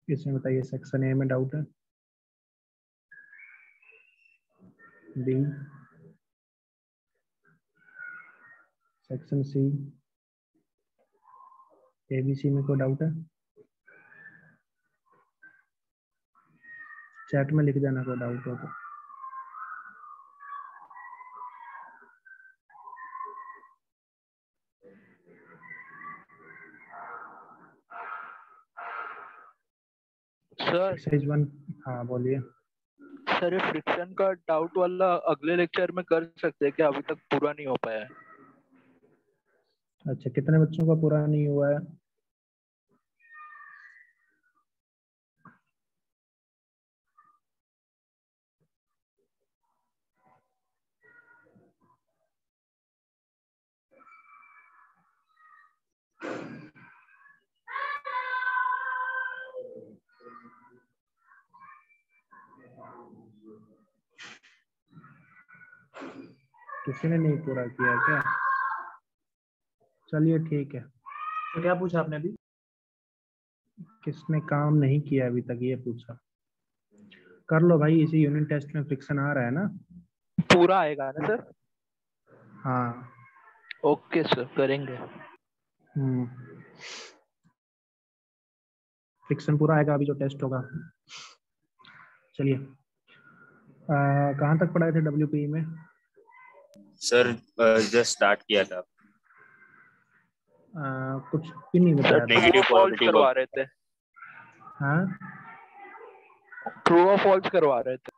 इसमें बताइए section A में डाउट है, बी, सेक्शन सी, एबीसी में कोई डाउट है? चैट में लिख देना कोई डाउट हो तो। सर एक्सरसाइज 1, हाँ बोलिए। सर ये फ्रिक्शन का डाउट वाला अगले लेक्चर में कर सकते हैं क्या? अभी तक पूरा नहीं हो पाया है। अच्छा, कितने बच्चों का पूरा नहीं हुआ है? किसी ने नहीं पूरा किया क्या? चलिए ठीक है। तो क्या पूछा आपने अभी? किसने काम नहीं किया अभी तक ये पूछा। कर लो भाई, इसी यूनिट टेस्ट में फ्रिक्शन आ रहा है ना? पूरा आएगा ना सर? हाँ। ओके सर, करेंगे। फ्रिक्शन पूरा आएगा अभी जो टेस्ट होगा। चलिए, कहाँ तक पढ़ाए थे डब्ल्यूपी में? सर जस्ट स्टार्ट किया था। कुछ भी नहीं बताया था। नेगेटिव ट्रू और फॉल्स पॉजिटिव करवा रहे थे। हाँ, ट्रू और फॉल्स करवा रहे थे।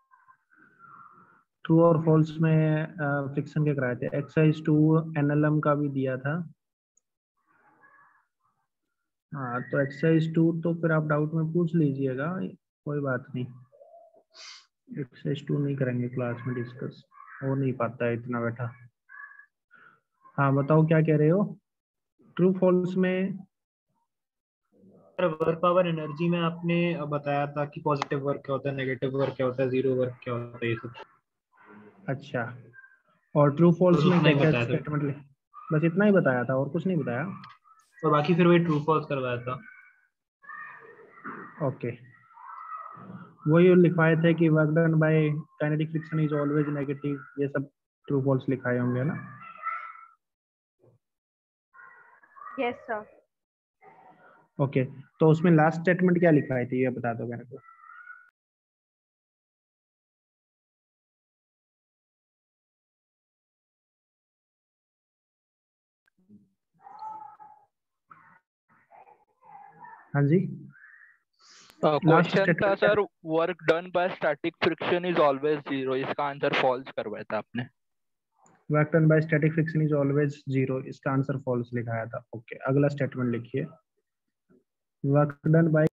ट्रू और फॉल्स में फ्रिक्शन के कराए थे। एक्सरसाइज 2 एनएलएम का भी दिया था। हाँ, तो एक्सरसाइज 2 तो फिर आप डाउट में पूछ लीजिएगा, कोई बात नहीं। एक्सरसाइज 2 नहीं करेंगे क्लास में डिस्कस, हो नहीं पाता है इतना बैठा। हाँ बताओ क्या कह रहे हो? ट्रू फॉल्स में वर्क पावर एनर्जी में आपने बताया था कि पॉजिटिव वर्क क्या होता है, नेगेटिव वर्क क्या होता है, जीरो वर्क क्या होता है, ये सब। अच्छा, और ट्रू फॉल्स में उतना क्या ही क्या बताया था स्टेटमेंट? बस इतना ही बताया था और कुछ नहीं बताया? और बाकी फिर वही ट्रू फॉल्स करवाया था। ओके, वही लिखवाए थे कि work done by kinetic friction is always negative, ये सब ट्रू फॉल्स लिखाए होंगे ना? Yes sir. ओके, तो उसमें लास्ट स्टेटमेंट क्या लिखवाए थे ये बता दो मेरे को। हाँ जी, लास्ट क्वेश्चन था statement. Sir, work done by static friction is always zero, इसका आंसर फॉल्स करवाया था आपने। Work done by static friction is always zero, इसका आंसर फॉल्स लिखाया था। ओके, अगला स्टेटमेंट लिखिए। वर्क डन बाय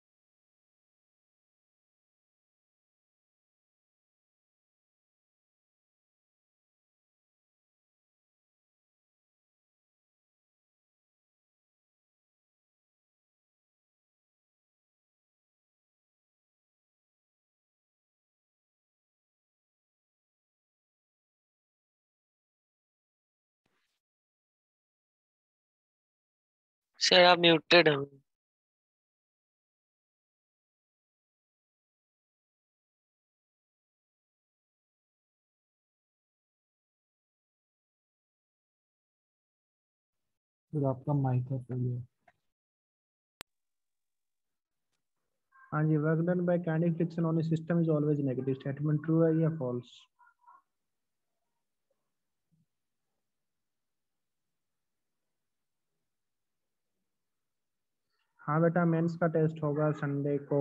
सर आप म्यूटेड हो। फिर आपका माइक है फेलियर। हाँ जी, work done by kinetic friction on a system is always negative, statement true है या फॉल्स? हाँ बेटा, मेंस का टेस्ट होगा संडे को।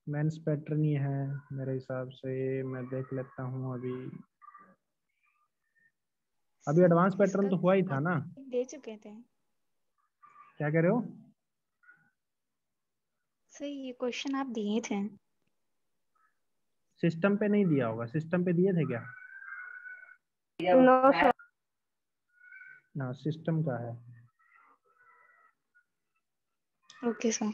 मेंस पैटर्न ही है मेरे हिसाब से, मैं देख लेता हूँ अभी। अभी एडवांस पैटर्न तो हुआ ही था ना? दे चुके थे क्या कह रहे हो? सर, ये क्वेश्चन आप दिए थे। सिस्टम पे नहीं दिया होगा, सिस्टम पे दिए थे क्या? No sir. ना, सिस्टम का है। Okay sir.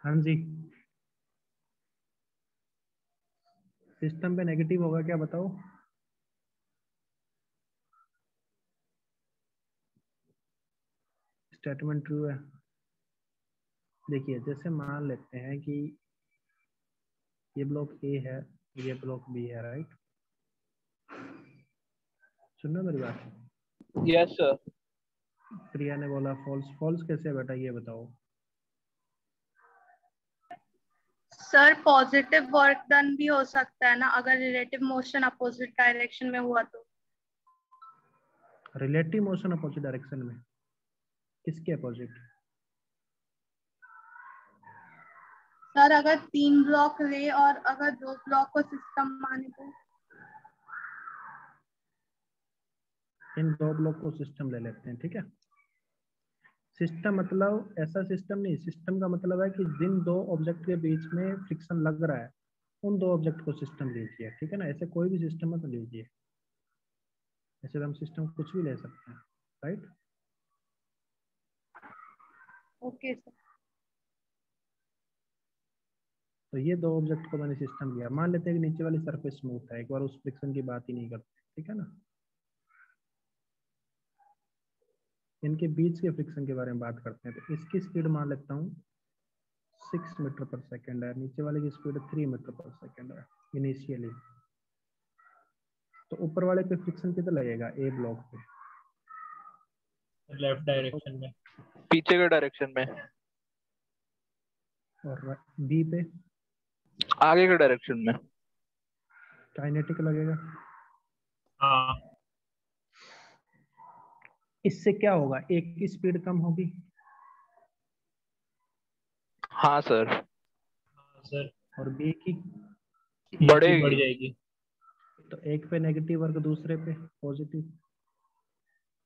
हाँ जी, सिस्टम पे नेगेटिव होगा क्या बताओ? स्टेटमेंट ट्रू है। देखिए जैसे मान लेते हैं कि ये ब्लॉक ए है, ये ब्लॉक बी है, राइट? सुनना मेरी बात। Yes sir. प्रिया ने बोला फॉल्स। फॉल्स कैसे है बेटा, ये बताओ। सर पॉजिटिव वर्क डन भी हो सकता है ना, अगर रिलेटिव मोशन अपोजिट डायरेक्शन में हुआ तो। रिलेटिव मोशन अपोजिट डायरेक्शन में किसके अपोजिट? सर अगर 3 ब्लॉक ले और अगर 2 ब्लॉक को सिस्टम माने तो। इन 2 ब्लॉक को सिस्टम ले लेते हैं, ठीक है। सिस्टम मतलब ऐसा सिस्टम नहीं, सिस्टम का मतलब है कि जिन 2 ऑब्जेक्ट के बीच में फ्रिक्शन लग रहा है उन 2 ऑब्जेक्ट को सिस्टम लीजिए, ठीक है ना। ऐसे कोई भी सिस्टम मत लीजिए, ऐसे तो हम सिस्टम कुछ भी ले सकते हैं, राइट? Okay sir. तो ये 2 ऑब्जेक्ट को मैंने सिस्टम लिया। मान लेते हैं कि नीचे वाली सरफेस स्मूथ है, एक बार उस फ्रिक्शन की बात ही नहीं करते, ठीक है ना। इनके बीच के फ्रिक्शन के बारे में बात करते हैं। तो इसकी स्पीड मान लेता हूँ 6 मीटर पर सेकेंड है, नीचे वाले की स्पीड 3 मीटर पर सेकेंड है इनिशियली। तो ऊपर वाले पे फ्रिक्शन कितना लगेगा ए ब्लॉक पे? लेफ्ट डायरेक्शन में, पीछे के डायरेक्शन में। और बी पे आगे के डायरेक्शन में। काइनेटिक लगेगा। हाँ इससे क्या होगा, एक की स्पीड कम होगी। हाँ सर। सर, और बी की एक की बढ़ेगी। बढ़ जाएगी। तो एक पे नेगेटिव वर्क, दूसरे पे पॉजिटिव।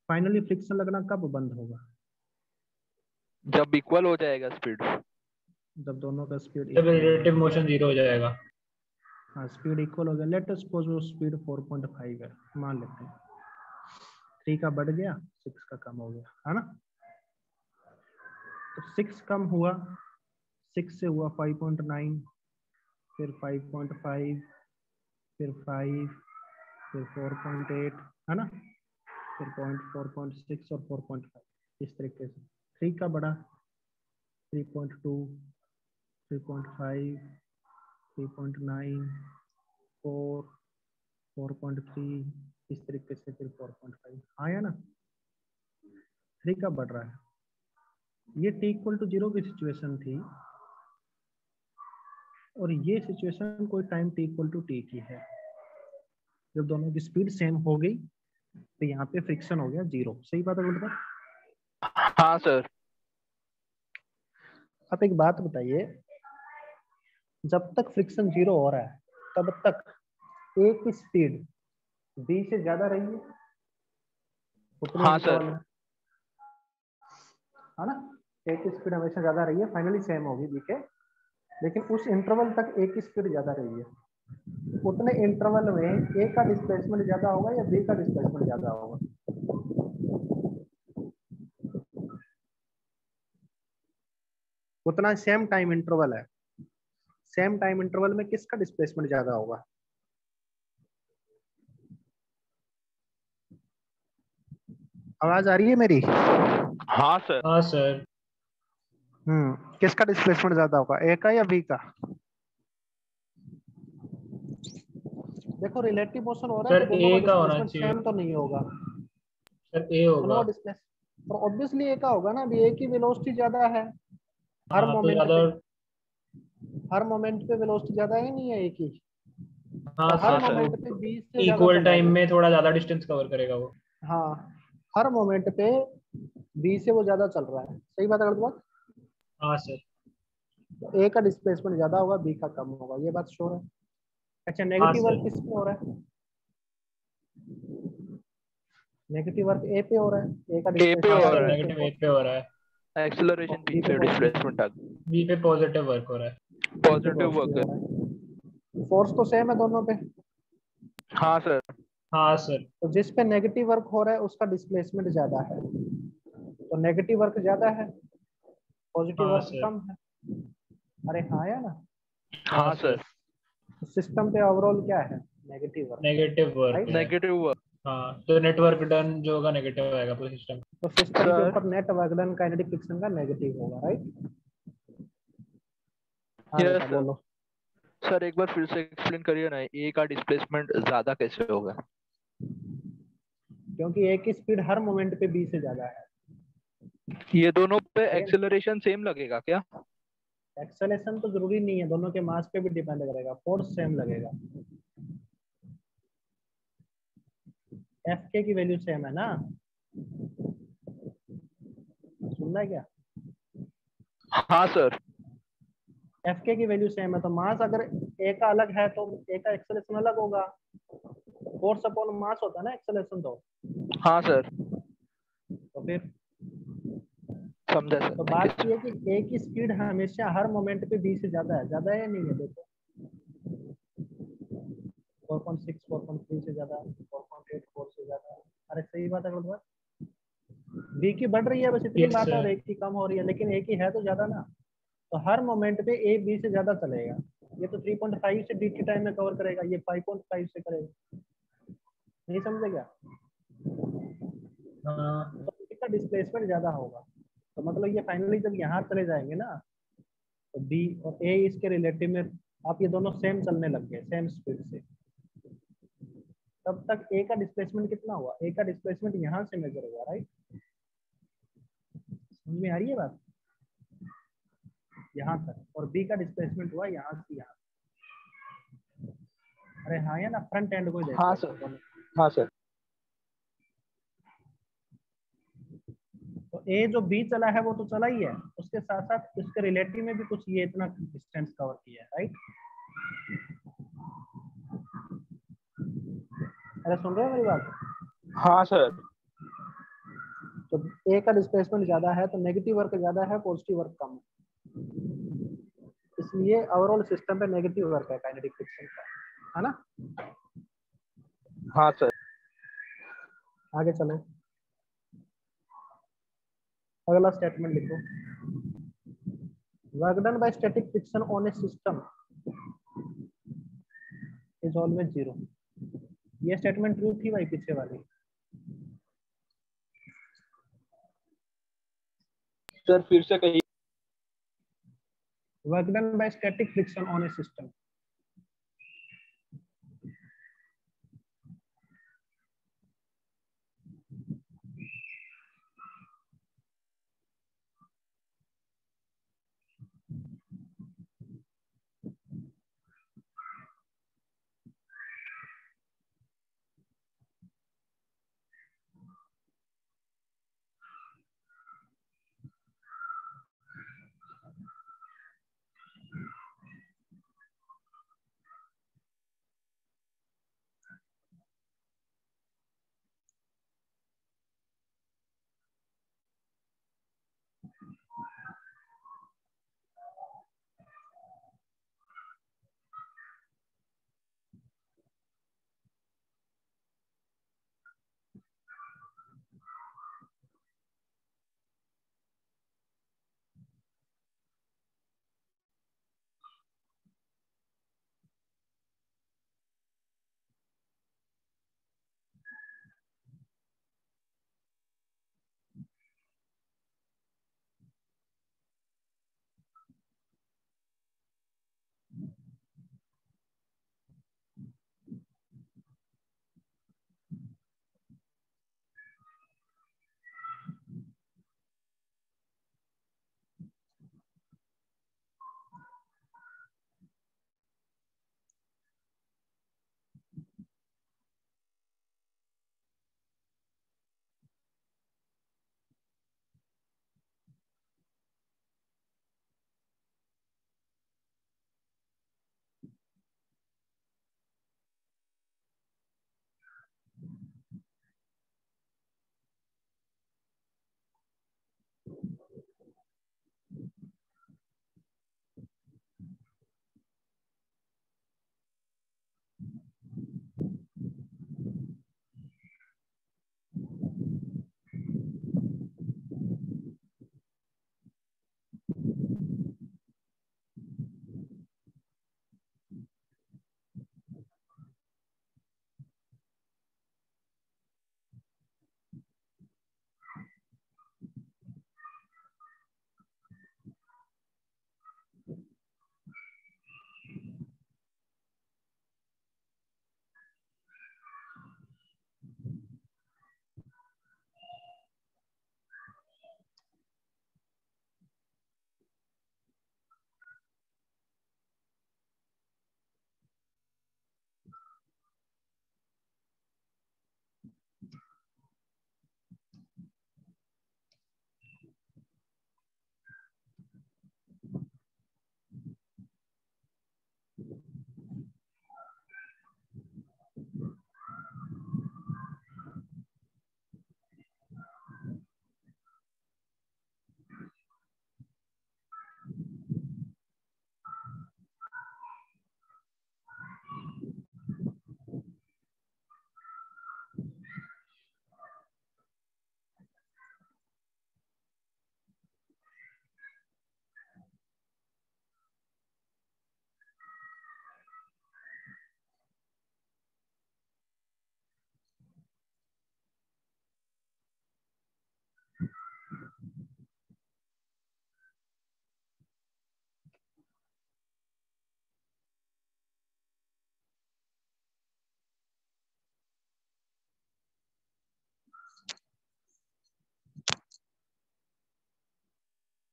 फाइनली फ्रिक्शन लगना कब बंद होगा? जब इक्वल हो जाएगा स्पीड। जब दोनों का स्पीड जब रिलेटिव मोशन 0 हो जाएगा। हाँ, स्पीड इक्वल हो गया। लेट अस सपोज वो स्पीड 4.5 है, मान लेते हैं। 3 का बढ़ गया, 6 का कम हो गया, है ना। तो 6 कम हुआ, 6 से हुआ 5.9, फिर 5.5, फिर 5, फिर 4.8, है ना, फिर 4.6 और 4.5, इस तरीके से। 3 का बढ़ा 3.2, 3.5, 3.9, 4, 4.3, इस तरीके से, फिर 4.5 आया ना। 3 का बढ़ रहा है। ये t इक्वल टू 0 की सिचुएशन थी, और ये सिचुएशन कोई time t equal to t की है। जब दोनों की स्पीड सेम हो गई तो यहाँ पे फ्रिक्शन हो गया 0। सही बात है बोलता? हाँ सर। आप एक बात बताइए, जब तक फ्रिक्शन 0 हो रहा है तब तक a की स्पीड b से ज्यादा रही है? उतनी हाँ इंटरवल सर। में। है ना। ए की स्पीड हमेशा ज्यादा रही है, फाइनली सेम होगी बी के, लेकिन उस इंटरवल तक ए की स्पीड ज्यादा रही है। उतने इंटरवल में ए का डिस्प्लेसमेंट ज्यादा होगा या बी का डिस्प्लेसमेंट ज्यादा होगा? उतना सेम टाइम इंटरवल है, सेम टाइम इंटरवल में किसका डिस्प्लेसमेंट ज्यादा होगा? आवाज आ रही है मेरी? हाँ सर। हाँ सर। किसका डिस्प्लेसमेंट ज्यादा होगा, ए का या बी का? देखो रिलेटिव मोशन हो रहा है सर तो दोनों ए का का होना डिस्प्लेसमेंट चाहिए। सेम तो नहीं होगा। सर ए दोनों होगा। का डिस्प्लेस तो ऑब्वियसली ए का होगा ना, अभी ए की वेलोसिटी ज्यादा है हर हाँ तो मोमेंट ज्यादा। पे, हर मोमेंट पे वेलोसिटी ज्यादा है नहीं है ए की, हाँ तो हर सर, मोमेंट पे 20 से ज्यादा इक्वल चल रहा है टाइम वो। में थोड़ा ज्यादा डिस्टेंस कवर करेगा वो। हाँ, हर मोमेंट पे 20 से वो ज्यादा चल रहा है, सही बात है गलत बात? हाँ सर। तो ए का डिस्प्लेसमेंट ज्यादा होगा, बी का कम होगा, ये बात श्योर है। अच्छा, हाँ नेगेटिव वर्क सर। किस पे हो रहा है? नेगेटिव वर्क ए पे हो रहा है, ए का ए पे हाँ हो सर, रहा है, नेगेटिव ए पे हो रहा है। एक्सेलरेशन बी पे, डिस्प्लेसमेंट आगे। बी पे पॉजिटिव वर्क हो रहा है। पॉजिटिव वर्क है। फोर्स तो सेम है दोनों पे, हाँ सर। हाँ सर। तो जिस पे नेगेटिव वर्क हो रहा है उसका डिस्प्लेसमेंट ज्यादा है, तो नेगेटिव वर्क ज्यादा है, पॉजिटिव हाँ वर्क सर। कम है। अरे हाँ या ना? हाँ सर। सिस्टम पे ओवरऑल क्या है? Negative work, negative work right? है। Negative work. हाँ तो नेटवर्क डन जो होगा नेगेटिव आएगा पूरे सिस्टम। तो सिस्टम के सर ऊपर net work done kinetic friction का नेगेटिव होगा, राइट? हाँ यस बेटा सर। बोलो। सर एक बार फिर से एक्सप्लेन करिए ना, ए का डिस्प्लेसमेंट ज्यादा कैसे होगा? क्योंकि ए की स्पीड हर मोमेंट पे 20 से ज्यादा है। ये दोनों पे ठीक है, एक्सेलरेशन सेम लगेगा क्या? एक्सेलेरेशन तो जरूरी नहीं है, दोनों के मास पे भी डिपेंड करेगा, फोर्स सेम लगेगा। एफ के की वैल्यू सेम है ना, सुनना है क्या? हाँ सर। एफ के की वैल्यू सेम है, तो मास अगर ए का अलग है तो ए का एक्सेलेरेशन अलग होगा। फोर्स अपॉन मास होता है ना एक्सेलेरेशन, तो हाँ सर, फिर समझा सर। तो थैंक यू बात सर। ये है कि ए की स्पीड हमेशा हर मोमेंट पे 20 से ज्यादा है, ज्यादा है या नहीं है? देखो 4.6, 4.3 से ज्यादा, 4.8, 4 से ज्यादा। अरे सही बात है गलत बात? बी की बढ़ रही है बस इतनी यस बात है, और सर। ए की कम हो रही है, लेकिन ए की है तो ज्यादा ना, तो हर मोमेंट पे ए बी से ज्यादा चलेगा। ये तो 3.5 से डी टी टाइम में कवर करेगा, ये 5.5 से करेगा, नहीं समझे क्या? हाँ तो इसका डिस्प्लेसमेंट ज्यादा होगा, तो मतलब ये फाइनली जब यहाँ चले जाएंगे ना, तो बी और ए इसके रिलेटिव में, आप ये दोनों सेम चलने लग गए सेम स्पीड से, तब तक ए का डिस्प्लेसमेंट कितना हुआ? ए का डिस्प्लेसमेंट यहाँ से मेजर हुआ, राइट? समझ में आ रही है बात? यहाँ तक, और बी का डिस्प्लेसमेंट हुआ यहाँ से यहाँ। अरे हाँ या ना, फ्रंट एंड को ही देख हाँ लो सर। दोनों। हाँ सर। तो ए जो बी चला है वो तो चला ही है, उसके साथ साथ उसके रिलेटिव में भी कुछ ये इतना डिस्टेंस कवर किया है, राइट? अरे सुन रहे हो मेरी बात? हाँ सर। तो ए का डिस्प्लेसमेंट ज्यादा है तो नेगेटिव वर्क ज्यादा है, पॉजिटिव वर्क कम है, इसलिए ओवरऑल सिस्टम पे नेगेटिव वर्क है काइनेटिक फ्रिक्शन का, है ना? हाँ सर। आगे चलो, अगला स्टेटमेंट लिखो। Work done by static friction on a system is always zero. ये स्टेटमेंट ट्रू थी भाई पीछे वाली? सर फिर से कहिए। Work done by static friction on a system,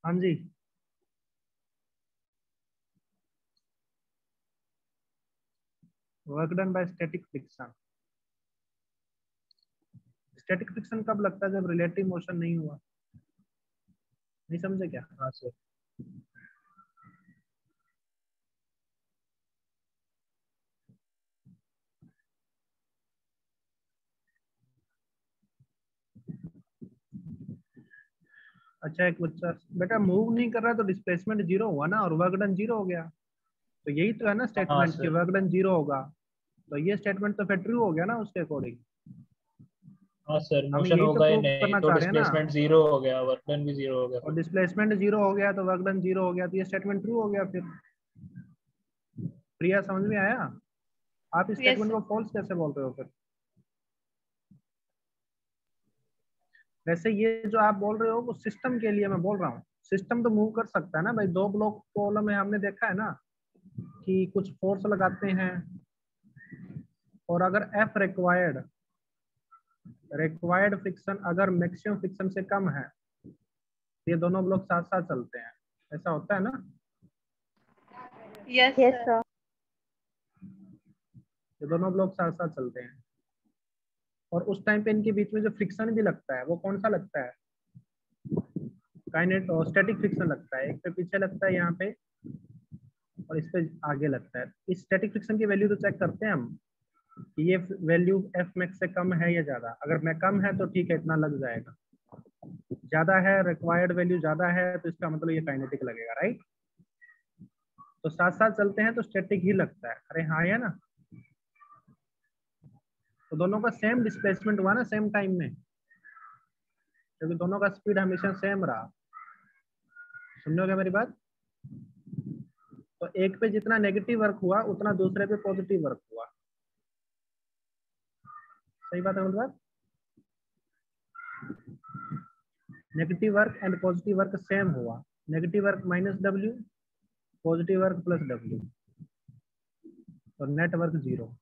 हाँ जी, work done by static friction. Static friction कब लगता है? जब रिलेटिव मोशन नहीं हुआ। नहीं समझे क्या? हाँ सर। अच्छा, एक बच्चा बेटा मूव नहीं कर रहा तो डिस्प्लेसमेंट जीरो हुआ ना, और वर्क डन जीरो हो गया। तो यही तो है ना हाँ स्टेटमेंट कि सर। वर्क डन जीरो होगा। तो ये स्टेटमेंट तो फिर ट्रू हो गया ना उसके अकॉर्डिंग। हाँ सर, हम मोशन यही तो होगा ही प्रूव नहीं करना तो चाह रहे हैं ना। डिस्प्लेसमेंट जीरो हो गया, वर्क डन भी जीरो हो गया। और डिस्प्लेसमेंट जीरो हो गया तो वर्क डन जीरो हो गया, तो ये स्टेटमेंट ट्रू हो गया फिर। प्रिया समझ में आया? आप इस यस स्टेटमेंट सर। को फॉल्स कैसे बोल रहे हो फिर? वैसे ये जो आप बोल रहे हो वो सिस्टम के लिए मैं बोल रहा हूँ। सिस्टम तो मूव कर सकता है ना भाई। दो ब्लॉक प्रॉब्लम में हमने देखा है ना कि कुछ फोर्स लगाते हैं, और अगर एफ रिक्वायर्ड फ्रिक्शन अगर मैक्सिमम फ्रिक्शन से कम है, ये दोनों ब्लॉक साथ साथ चलते हैं। ऐसा होता है ना? Yes sir. ये दोनों ब्लॉक साथ साथ चलते हैं, और उस टाइम पे इनके बीच में जो फ्रिक्शन भी लगता है वो कौन सा लगता है? काइनेट और स्टैटिक फ्रिक्शन लगता है। एक पे पीछे लगता है यहाँ पे, और इस पे आगे लगता है। इस स्टैटिक फ्रिक्शन की वैल्यू तो चेक करते हैं हम कि ये वैल्यू एफ मैक्स से कम है या ज्यादा। अगर मैं कम है तो ठीक है, इतना लग जाएगा। ज्यादा है, रिक्वायर्ड वैल्यू ज्यादा है, तो इसका मतलब ये काइनेटिक लगेगा, राइट? तो साथ साथ चलते हैं तो स्टैटिक ही लगता है। अरे हाँ, है ना? तो दोनों का सेम डिस्प्लेसमेंट हुआ ना सेम टाइम में, क्योंकि दोनों का स्पीड हमेशा सेम रहा। सुन रहे हो क्या मेरी बात? तो एक पे जितना नेगेटिव वर्क हुआ उतना दूसरे पे पॉजिटिव वर्क हुआ। सही बात है मतलब? Negative work and positive work same हुआ। Negative work minus W, positive work plus W, तो नेट वर्क जीरो।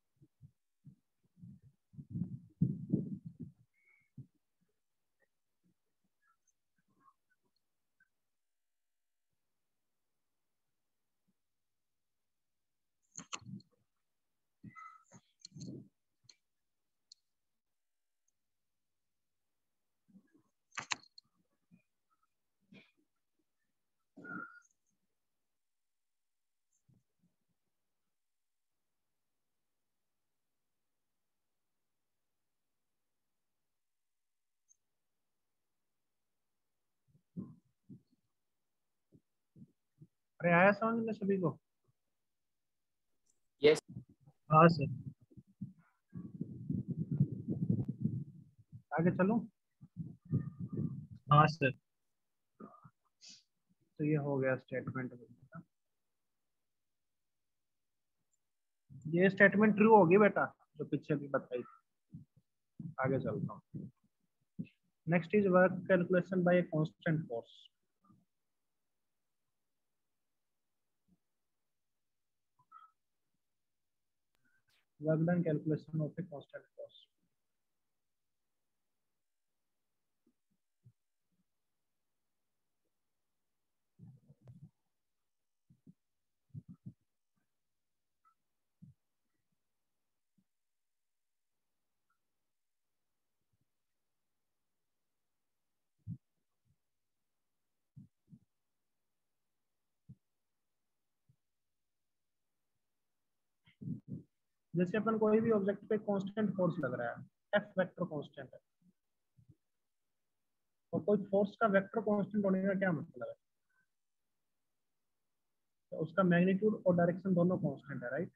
अरे आया समझ में सभी को? यस। हाँ सर। आगे चलो। हाँ सर। तो ये हो गया स्टेटमेंट। ये स्टेटमेंट ट्रू होगी बेटा, जो पीछे भी बताई थी। आगे चलता हूँ। Next is work calculation bye a constant force. Work done calculation of a constant force. जैसे अपन कोई भी ऑब्जेक्ट पे कांस्टेंट फोर्स लग रहा है, एफ वेक्टर कांस्टेंट है, और कोई फोर्स का वेक्टर कांस्टेंट होने का क्या मतलब है? तो उसका मैग्नीट्यूड और डायरेक्शन दोनों कांस्टेंट है, राइट?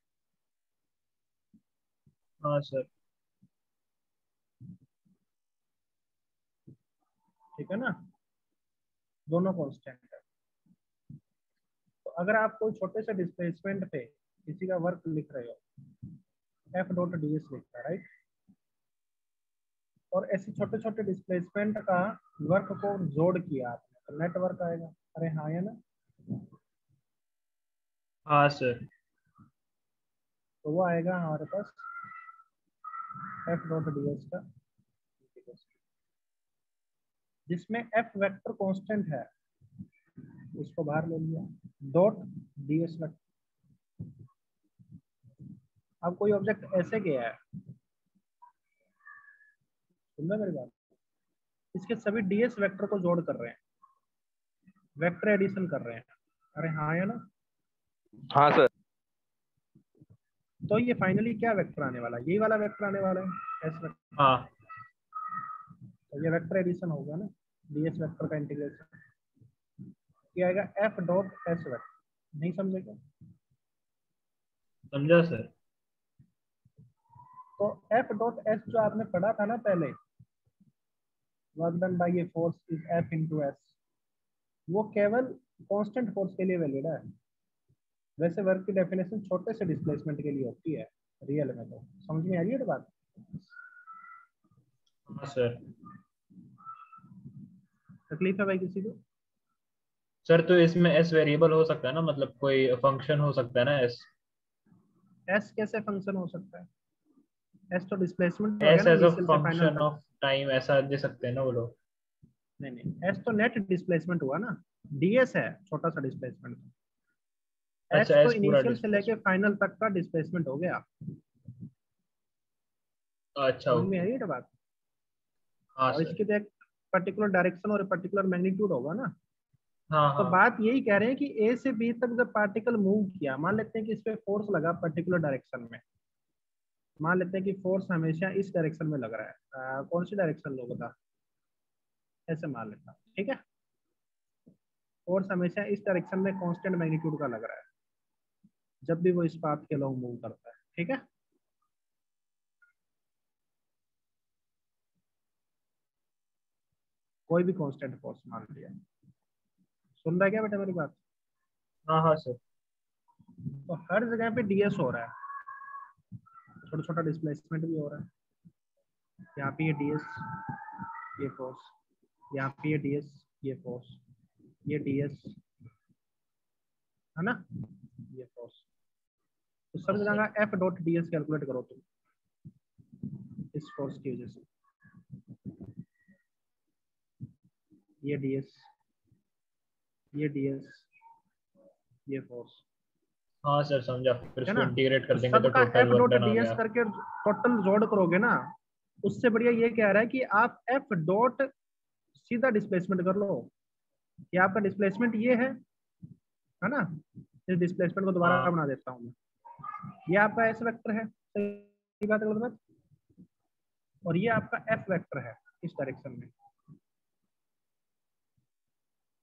हाँ सर। ठीक है ना? दोनों कांस्टेंट है। तो अगर आप कोई छोटे से डिस्प्लेसमेंट पे किसी का वर्क लिख रहे हो, एफ डॉट डी एस लिखता है, राइट? और ऐसे छोटे छोटे डिस्प्लेसमेंट का वर्क को जोड़ किया आपने तो नेट वर्क आएगा। अरे हाँ, है ना? हाँ सर। तो वो आएगा हमारे पास एफ डॉट डी एस का, जिसमें एफ वेक्टर कांस्टेंट है उसको बाहर ले लिया, डॉट ds वेक्टर। अब कोई ऑब्जेक्ट ऐसे गया है, सुन मेरी बात, इसके सभी ds वेक्टर को जोड़ कर रहे हैं, वेक्टर एडिशन कर रहे हैं। अरे हाँ है ना? हाँ सर। तो ये फाइनली क्या वेक्टर आने वाला है? यही वाला वेक्टर आने वाला है, एस वेक्टर। हाँ तो ये वेक्टर एडिशन होगा ना, ds वेक्टर का इंटीग्रेशन क्या आएगा, f डॉट एस वेक्टर। नहीं समझे क्या? समझा सर। तो f डॉट एस जो आपने पढ़ा था ना पहले, work done bye a force is f into s, वो केवल कांस्टेंट फोर्स के लिए वैलिड है। वैसे वर्क की डेफिनेशन छोटे से डिस्प्लेसमेंट के लिए होती है रियल में। तो समझ में आ रही है बात? हाँ सर। तकलीफ है भाई किसी को? सर तो इसमें एस वेरिएबल हो सकता है ना, मतलब कोई फंक्शन हो सकता है ना एस? एस कैसे फंक्शन हो सकता है? एस तो डिस्प्लेसमेंट हो गया एस ना एज अ इनिशियल से फाइनल फंक्शन तक। ऑफ टाइम ऐसा दे सकते हैं ना वो लोग? नहीं नहीं, एस तो नेट डिस्प्लेसमेंट हुआ ना, डीएस है छोटा सा डिस्प्लेसमेंट। एस अच्छा तो एस पूरा इनिशियल से लेके डिस्प्लेसमेंट। फाइनल तक का डिस्प्लेसमेंट हो गया। अच्छा समझ में ओके। आई है बात? हाँ और सर। इसकी तो एक पर्टिकुलर डायरेक्शन और पर्टिकुलर मैग्नीट्यूड होगा ना। हाँ तो हाँ। बात यही कह रहे हैं कि ए से बी तक जब पार्टिकल मूव किया, मान लेते हैं कि इस पे फोर्स लगा पर्टिकुलर डायरेक्शन में, मान लेते हैं कि फोर्स हमेशा इस डायरेक्शन में लग रहा है, कौन सी डायरेक्शन लोग बता, ऐसे मान लेता हूं, ठीक है। फोर्स हमेशा इस डायरेक्शन में कांस्टेंट मैग्नीट्यूड का लग रहा है जब भी वो इस पाथ के लॉन्ग मूव करता है, ठीक है। कोई भी कांस्टेंट फोर्स मान लिया। सुन रहा है क्या बेटा मेरी बात? हाँ हाँ सर। तो हर जगह पे डीएस हो रहा है, छोटा छोटा डिस्प्लेसमेंट भी हो रहा है। यहाँ पे ये डीएस, ये फोर्स, यहाँ पे ये डीएस, ये फोर्स, ये डीएस है ना, ये फोर्स। तो सब जगह एफ डॉट डीएस कैलकुलेट करो तुम इस फोर्स की वजह से। ये डीएस, ये डीएस, ये फोर्स, हाँ सर समझा। फिर है उसको ना। इंटीग्रेट तो कर देंगे तो सबका total F work dot done आ डीएस गया। करके टोटल जोड़ करोगे ना, उससे बढ़िया ये कह रहा है कि आप एफ डॉट सीधा डिस्प्लेसमेंट कर लो कि आपका डिस्प्लेसमेंट ये है ना। इस डिस्प्लेसमेंट को दोबारा हाँ बना देता हूँ मैं, ये आपका एस वेक्टर है, सही बात है गलत बात? और ये आपका एफ वेक्टर है इस डायरेक्शन में।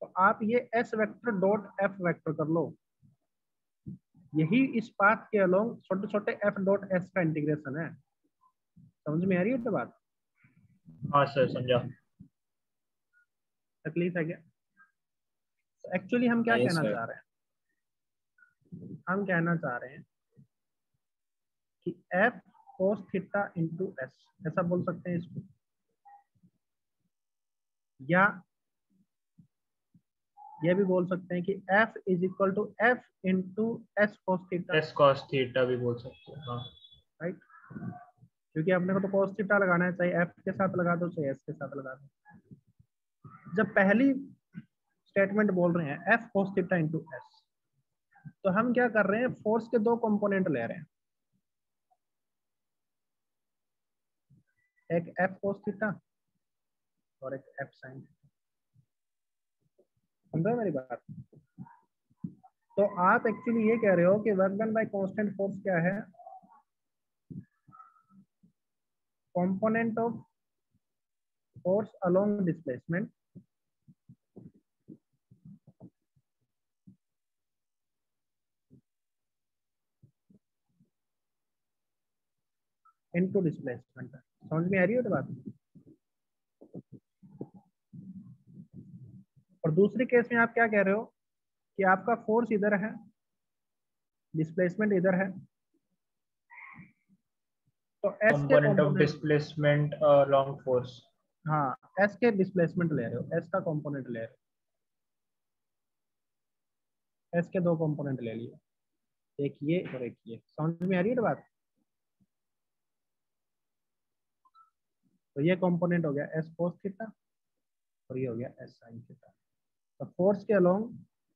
तो आप ये S vector dot F vector कर लो, यही इस पाथ के अलोंग छोटे छोटे एफ डॉट एस का इंटीग्रेशन है। समझ में आ रही है तो बात? हाँ सर समझा। तकलीफ है क्या? तो एक्चुअली हम क्या नहीं कहना सर। चाह रहे हैं, हम कहना चाह रहे हैं कि F cos theta into S, ऐसा बोल सकते हैं इसको, या ये भी बोल सकते हैं कि F is equal to F into S cos theta, S cos theta भी बोल सकते हैं हाँ। राइट। क्योंकि अपने को तो कोस थीटा लगाना है, चाहे एफ के साथ लगा दो चाहे एस के साथ लगा दो। जब पहली स्टेटमेंट बोल रहे हैं F cos theta into S, तो हम क्या कर रहे हैं, फोर्स के दो कंपोनेंट ले रहे हैं, एक एफ कोस थीटा और एक एफ साइन थीटा। समझ रहे हो मेरी बात? तो आप एक्चुअली ये कह रहे हो कि work done bye constant force क्या है, component of force along displacement into displacement. समझ में आ रही है तो बात? और दूसरी केस में आप क्या कह रहे हो कि आपका फोर्स इधर है, डिस्प्लेसमेंट इधर है, तो एस के component of component, displacement long force. हाँ एस के डिस्प्लेसमेंट ले रहे हो, एस का कंपोनेंट ले रहे हो, एस के दो कंपोनेंट ले लिए, एक ये और एक ये। समझ में आ रही है तो बात? तो ये कंपोनेंट हो गया एस कोस थीटा और ये हो गया एस साइन थीटा। तो फोर्स के अलोंग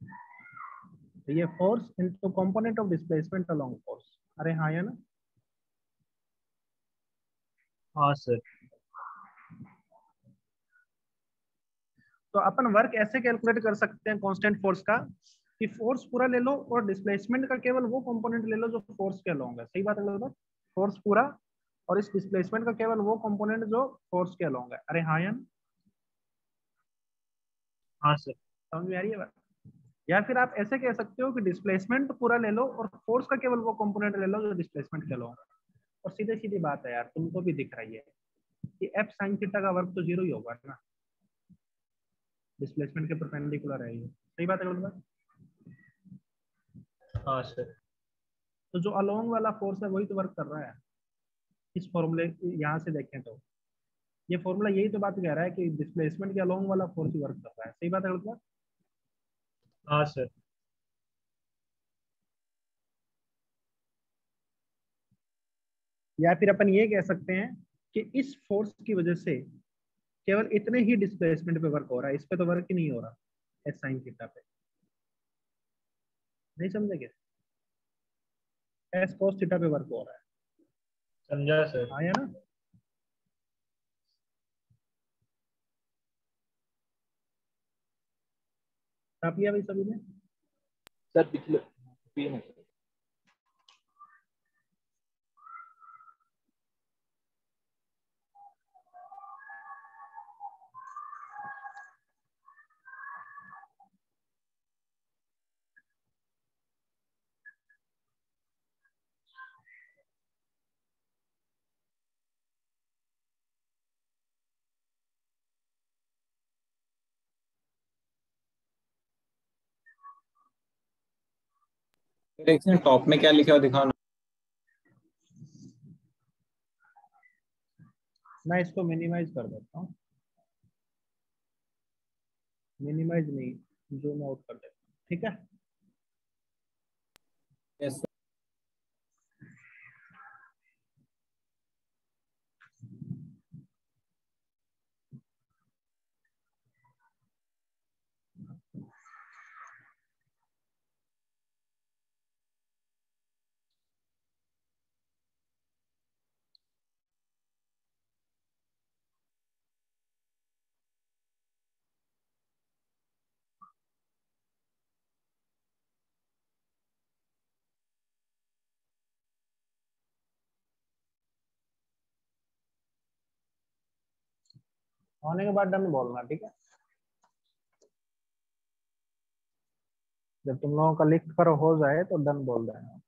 तो ये force into component of displacement along force. अरे हाँ या ना? हाँ सर। तो अपन वर्क ऐसे कैलकुलेट कर सकते हैं कांस्टेंट फोर्स का कि फोर्स पूरा ले लो और डिस्प्लेसमेंट का केवल वो कंपोनेंट ले लो जो फोर्स के अलोंग है। सही बात है गलत? फोर्स पूरा और इस डिस्प्लेसमेंट का केवल वो कंपोनेंट जो फोर्स के अलोंग है। अरे हाँ या ना? हाँ सर। समझ में आ रही है बात? या फिर आप ऐसे कह सकते हो कि डिस्प्लेसमेंट पूरा ले लो और फोर्स का केवल वो कंपोनेंट ले लो जो डिस्प्लेसमेंट के अलोंग है। और सीधे सीधी बात है यार, तुमको भी दिख रही है कि एफ साइन थीटा का वर्क तो जीरो ही होगा ना, डिस्प्लेसमेंट के परपेंडिकुलर है ये। सही बात है गलत बात? हाँ सर। तो जो अलोंग वाला फोर्स है वही तो वर्क कर रहा है। इस फॉर्मूले यहाँ से देखें तो ये फॉर्मूला यही तो बात कह रहा है कि डिस्प्लेसमेंट के अलोंग वाला फोर्स ही वर्क कर रहा है। सही बात है गलत बात? हाँ सर। या फिर अपन ये कह सकते हैं कि इस फोर्स की वजह से केवल इतने ही डिस्प्लेसमेंट पे वर्क हो रहा है, इस पे तो वर्क ही नहीं हो रहा एस साइन थीटा पे। नहीं समझे क्या? एस कोस थीटा पे वर्क हो रहा है। समझा सर। हाँ या ना? काफी भाई सभी ने? सर पिछले तीन है। देखिए टॉप में क्या लिखा हो दिखाओ ना। मैं इसको मिनिमाइज कर देता हूँ, मिनिमाइज नहीं जूम आउट कर देता हूँ, ठीक है? यस होने के बाद डन बोलना, ठीक है? जब तुम लोगों का लिख कर हो जाए तो डन बोल देना।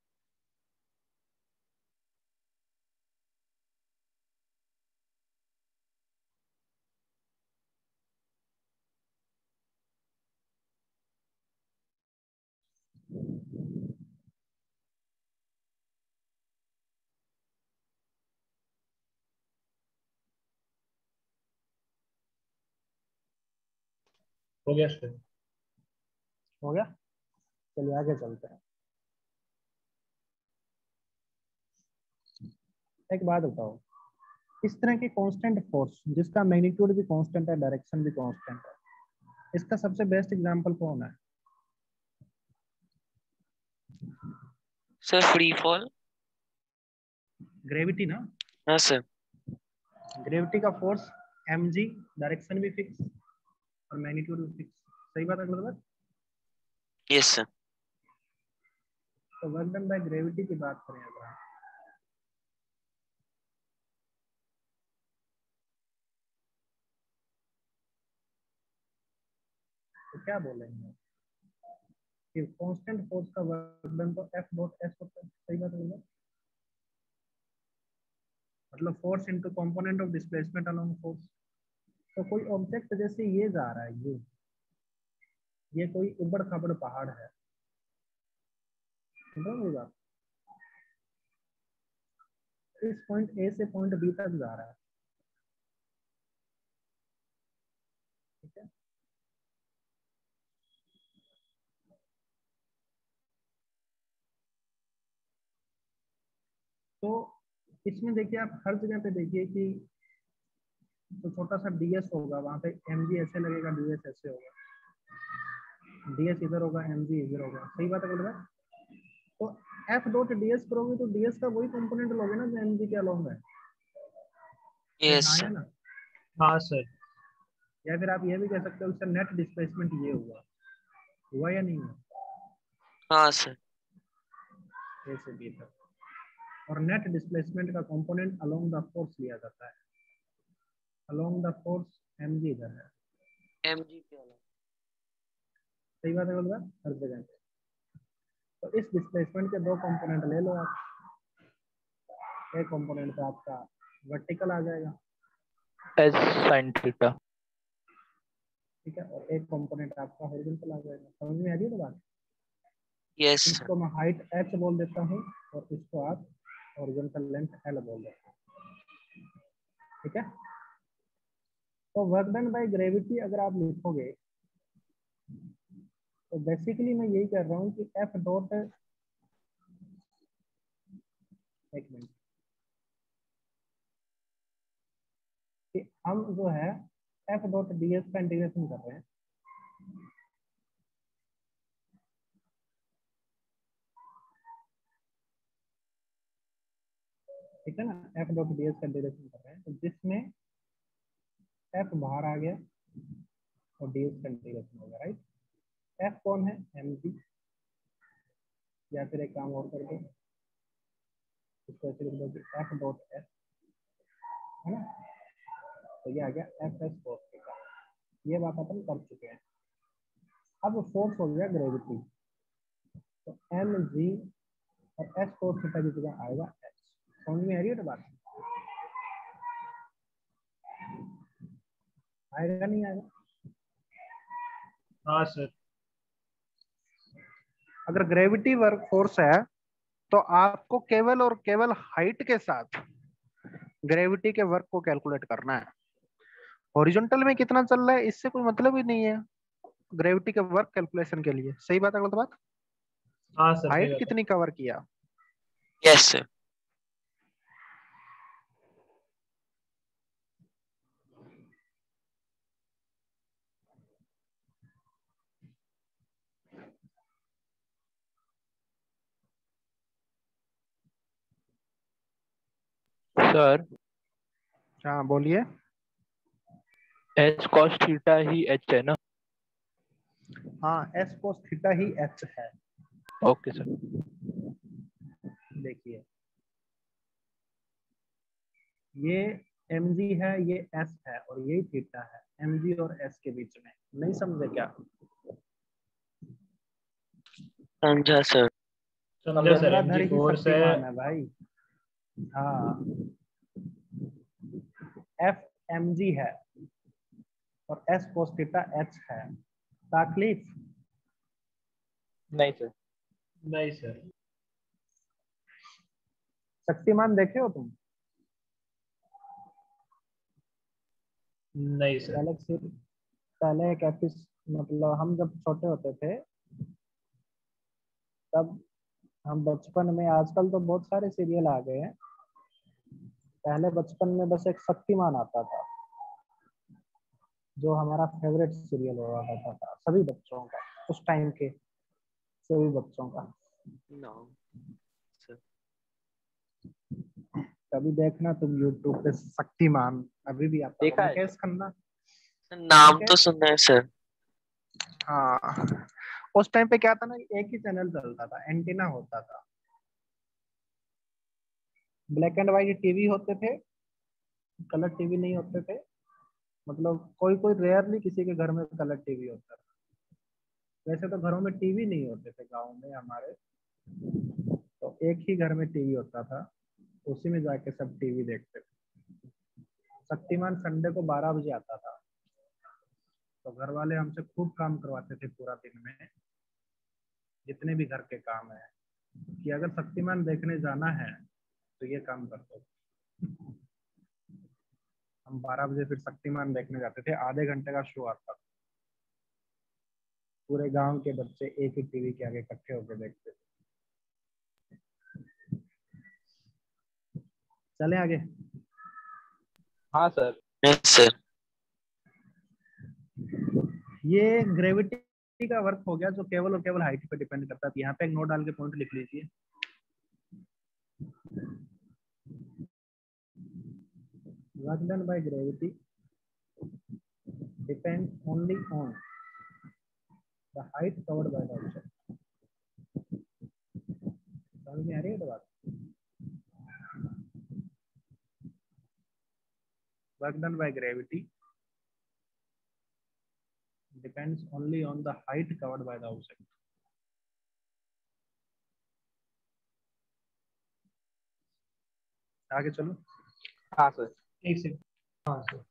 हो गया सर। हो गया? चलिए आगे चलते हैं। एक बात बताओ, इस तरह के कांस्टेंट फोर्स जिसका मैग्नीट्यूड भी कांस्टेंट है, डायरेक्शन भी कांस्टेंट है, इसका सबसे बेस्ट एग्जांपल कौन है? Sir free fall. ग्रेविटी ना? हाँ सर। ग्रेविटी का फोर्स mg, डायरेक्शन भी फिक्स और मैग्नीट्यूड भी फिक्स। सही बात है गलत बात? Yes sir. तो वर्क डन बाय ग्रेविटी की बात करें अगर हम, तो क्या बोलेंगे कि कांस्टेंट फोर्स का वर्क डन तो F डॉट S होता है। सही बात है? मतलब force into component of displacement along force. तो कोई ऑब्जेक्ट जैसे ये जा रहा है, ये कोई उबड़ खाबड़ पहाड़ है, समझोगे? इस पॉइंट ए से पॉइंट बी तक जा रहा है, ठीक है? तो इसमें देखिए, आप हर जगह पे देखिए कि तो छोटा सा ds होगा, वहां पे mg ऐसे लगेगा, ds ऐसे होगा। ds इधर होगा, mg इधर होगा, सही बात है बोल। तो f डॉट ds करोगे तो ds का वही कंपोनेंट लोगे ना जो mg के अलोंग है। यस हाँ या सर। ना? हाँ सर। या फिर आप ये भी कह सकते हो उसका नेट डिस्प्लेसमेंट ये हुआ या नहीं हुआ? हाँ सर। ए से बी तक। और नेट डिस्प्लेसमेंट का कंपोनेंट अलोंग द फोर्स लिया जाता है। अलोंग द फोर्स mg इधर है। mg के अलावा सही बात है बोल रहा हर जगह पे। तो इस डिस्प्लेसमेंट के दो कंपोनेंट ले लो आप। एक कंपोनेंट तो आपका वर्टिकल आ जाएगा, एस साइन थीटा। ठीक है, और एक कंपोनेंट आपका हॉरिजॉन्टल आ जाएगा। समझ में आ रही है तो बात? Yes sir. इसको मैं हाइट h बोल देता हूँ और इसको आप हॉरिजॉन्टल लेंथ l बोल देते हैं, ठीक है। तो वर्क डन बाय ग्रेविटी अगर आप लिखोगे तो बेसिकली मैं यही कर रहा हूँ कि f डॉट, एक मिनट, कि हम जो है f डॉट ds का इंटीग्रेशन कर रहे हैं। ठीक है ना, f डॉट ds का इंटीग्रेशन कर रहे हैं, तो जिसमें f बाहर आ गया और ds का इंटीग्रेशन हो गया, राइट। f कौन है? mg। या फिर एक काम और कर दो, इसको ऐसे लिख दो कि f डॉट s, है ना, तो ये आ गया एफ एस फोर्स थीटा। ये बात अपन कर चुके हैं। अब फोर्स हो गया ग्रेविटी, तो एम जी और एस फोर्स थीटा की जगह आएगा एच। समझ में आ रही है तो बात? आएगा नहीं आएगा? हाँ सर। अगर ग्रेविटी वर्क फोर्स है तो आपको केवल और केवल हाइट के साथ ग्रेविटी के वर्क को कैलकुलेट करना है। हॉरिजॉन्टल में कितना चल रहा है इससे कोई मतलब ही नहीं है ग्रेविटी के वर्क कैलकुलेशन के लिए। सही बात है गलत बात? हाँ सर, सही हाइट बात है। कितनी कवर किया? Yes sir. सर हाँ बोलिए। एच कॉस थीटा ही एच है ना? हाँ, एस कोस थीटा ही एच है। Okay sir. देखिए ये mg है, ये s है और यही थीटा है mg और s के बीच में। नहीं समझे क्या? समझा सर। समझा सर, गंगाधर एमजी ही फोर्स है। शक्तिमान है भाई। हाँ, f mg है और s cos थीटा h है। ताकलीफ? नहीं सर। नहीं सर। शक्तिमान देखे हो तुम? नहीं सर। पहले एक मतलब हम जब छोटे होते थे तब हम बचपन में, आजकल तो बहुत सारे सीरियल आ गए हैं, पहले बचपन में बस एक शक्तिमान आता था जो हमारा फेवरेट सीरियल हुआ करता था सभी बच्चों का, उस टाइम के सभी बच्चों का। No sir. कभी देखना तुम YouTube पे शक्तिमान, अभी भी आता देखा है। है मुकेश खन्ना, नाम तो सुना है सर। हाँ। उस टाइम पे क्या था ना, एक ही चैनल चलता था, एंटीना होता था, ब्लैक एंड व्हाइट टीवी होते थे, कलर टीवी नहीं होते थे। मतलब कोई कोई रेयरली किसी के घर में कलर टीवी होता था। वैसे तो घरों में टीवी नहीं होते थे गाँव में हमारे, तो एक ही घर में टीवी होता था, उसी में जाके सब टीवी देखते थे। शक्तिमान संडे को 12 बजे आता था, तो घर वाले हमसे खूब काम करवाते थे पूरा दिन में, जितने भी घर के काम है, कि अगर शक्तिमान देखने जाना है तो ये काम कर दो। हम 12 बजे फिर शक्तिमान देखने जाते थे, आधे घंटे का शो आता था। पूरे गांव के बच्चे एक ही टीवी के आगे इकट्ठे होकर देखते थे। चले आगे। हाँ सर। Yes sir. ये ग्रेविटी का वर्क हो गया जो केवल और केवल हाइट पे डिपेंड करता है। यहाँ पे एक नोट डाल के पॉइंट लिख लीजिए। Work done by gravity depends only on the height covered by the object. समझ में आ रही है बात? Work done by gravity depends only on the height covered by the object. आगे चलो। हाँ सर। एक सेकंड। हाँ सर।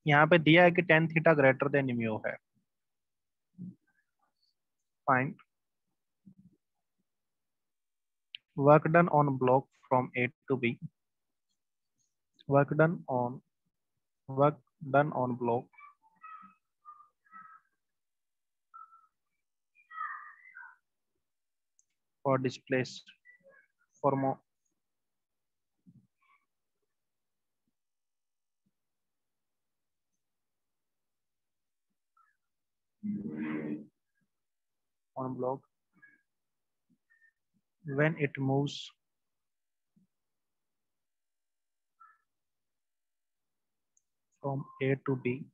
यहाँ पे दिया है कि tan theta greater than mu है। Find work done on block from A to B। Work done on block for displaced on block when it moves from A to B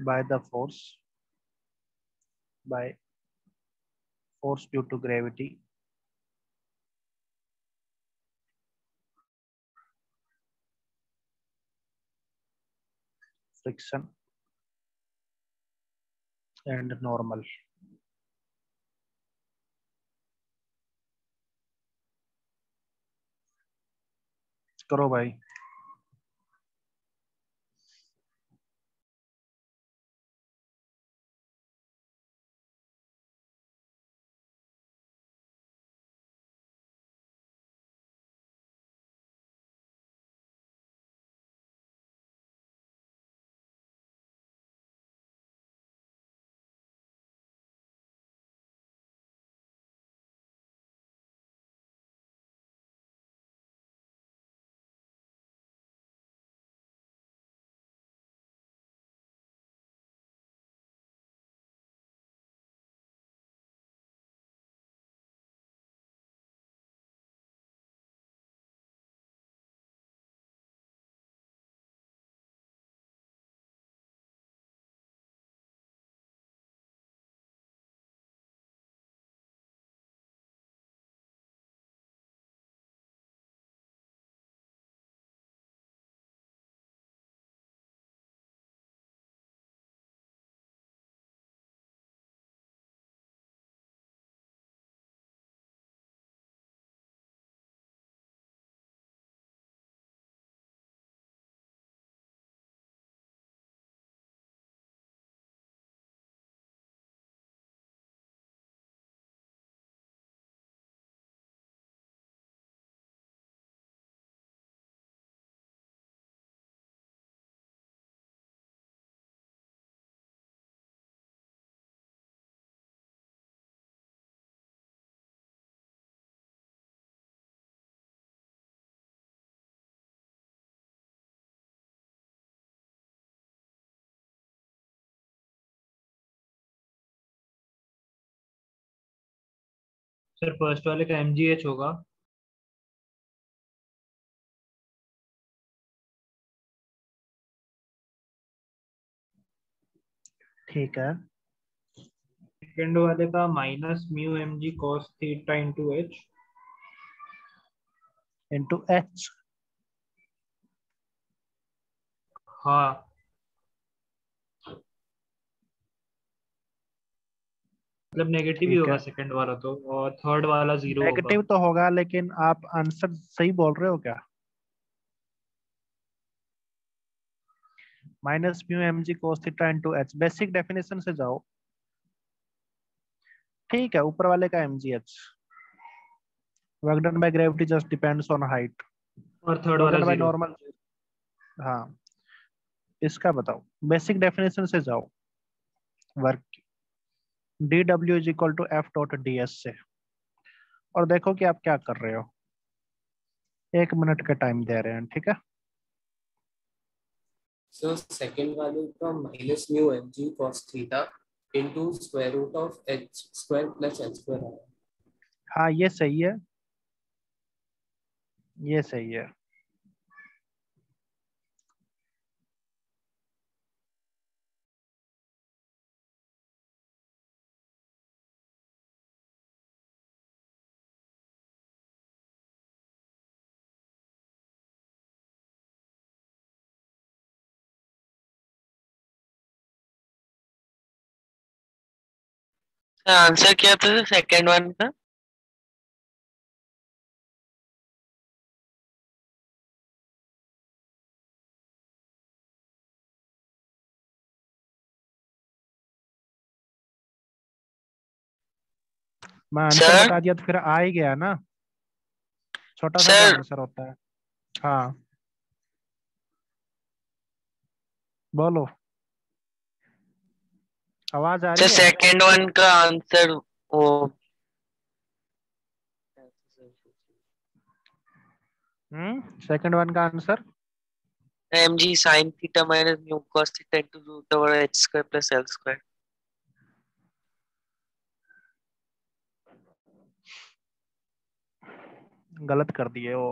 by force due to gravity friction and normal। करो भाई। Sir first वाले का MGH होगा। ठीक है। Second वाले का minus mu M G cos theta into H into H. हाँ मतलब नेगेटिव ही ठीक होगा है, सेकंड वाला तो, और थर्ड वाला जीरो होगा। नेगेटिव तो होगा, लेकिन आप आंसर सही बोल रहे हो क्या? Minus mu M G cos theta into H, basic definition से जाओ। ठीक है, ऊपर वाले का M G H, work done by gravity just depends on height, और थर्ड वर्क वाला डन बाय जीरो। नॉर्मल। हाँ, इसका बताओ, बेसिक डेफिनेशन से जाओ वर्क की, D W is equal to F dot D S से, और देखो कि आप क्या कर रहे हो। 1 मिनट का टाइम दे रहे हैं, ठीक है? सो सेकंड वाले का minus mu M G cos theta into square root of H square plus H square आया। हाँ, ये सही है, ये सही है। आंसर क्या था सेकंड वन का? मैं आंसर सर बता दिया तो फिर आ ही गया ना, छोटा सा तो सर आंसर होता है। हाँ, बोलो, आवाज आ सर रही है? सेकंड वन का आंसर वो सेकंड वन का answer M G sine theta minus mu cos theta into root over H square plus L square. गलत कर दिए वो।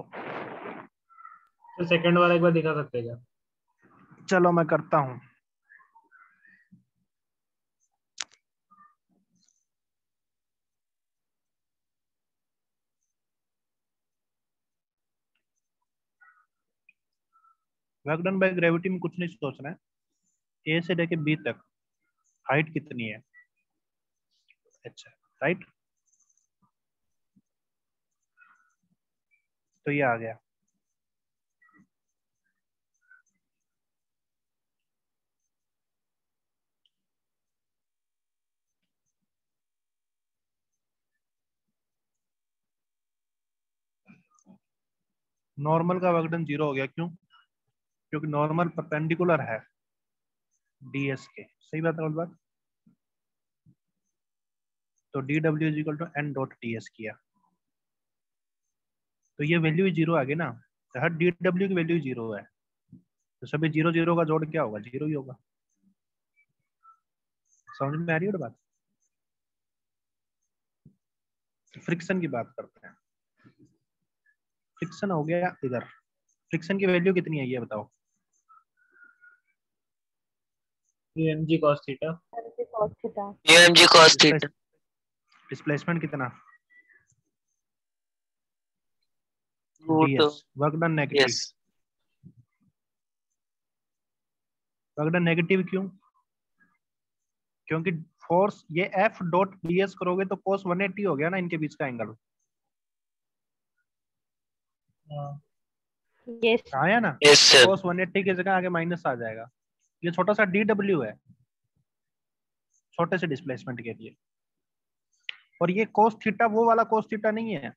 तो सेकंड वाला एक बार दिखा सकते हैं क्या? चलो मैं करता हूँ। वर्क डन बाय ग्रेविटी में कुछ नहीं सोचना है, ए से लेके बी तक हाइट कितनी है। अच्छा, राइट, तो ये आ गया। नॉर्मल का वर्क डन 0 हो गया, क्यों? क्योंकि नॉर्मल परपेंडिकुलर है डीएस के। सही बात है, बात। तो D W is equal to N dot D S किया, तो ये वैल्यू 0 आ गई ना, तो हर डी डब्ल्यू की वैल्यू 0 है, तो सभी 0 0 का जोड़ क्या होगा? 0 ही होगा। समझ में आ रही है बात? फ्रिक्शन की बात करते हैं। फ्रिक्शन हो गया इधर, फ्रिक्शन की वैल्यू कितनी है ये बताओ? Mu M G cos theta. Mu M G cos theta. Displacement कितना? Root DS, work done negative. Yes work done negative क्यों? क्योंकि फोर्स ये एफ डॉट डीएस करोगे तो cos 180 हो गया ना इनके बीच का एंगल। यस आया ना? Yes sir. cos 180 की जगह आगे माइनस आ जाएगा। ये छोटा सा डी डब्ल्यू है, छोटे से डिस्प्लेसमेंट के लिए। और ये cos थीटा वो वाला cos थीटा नहीं है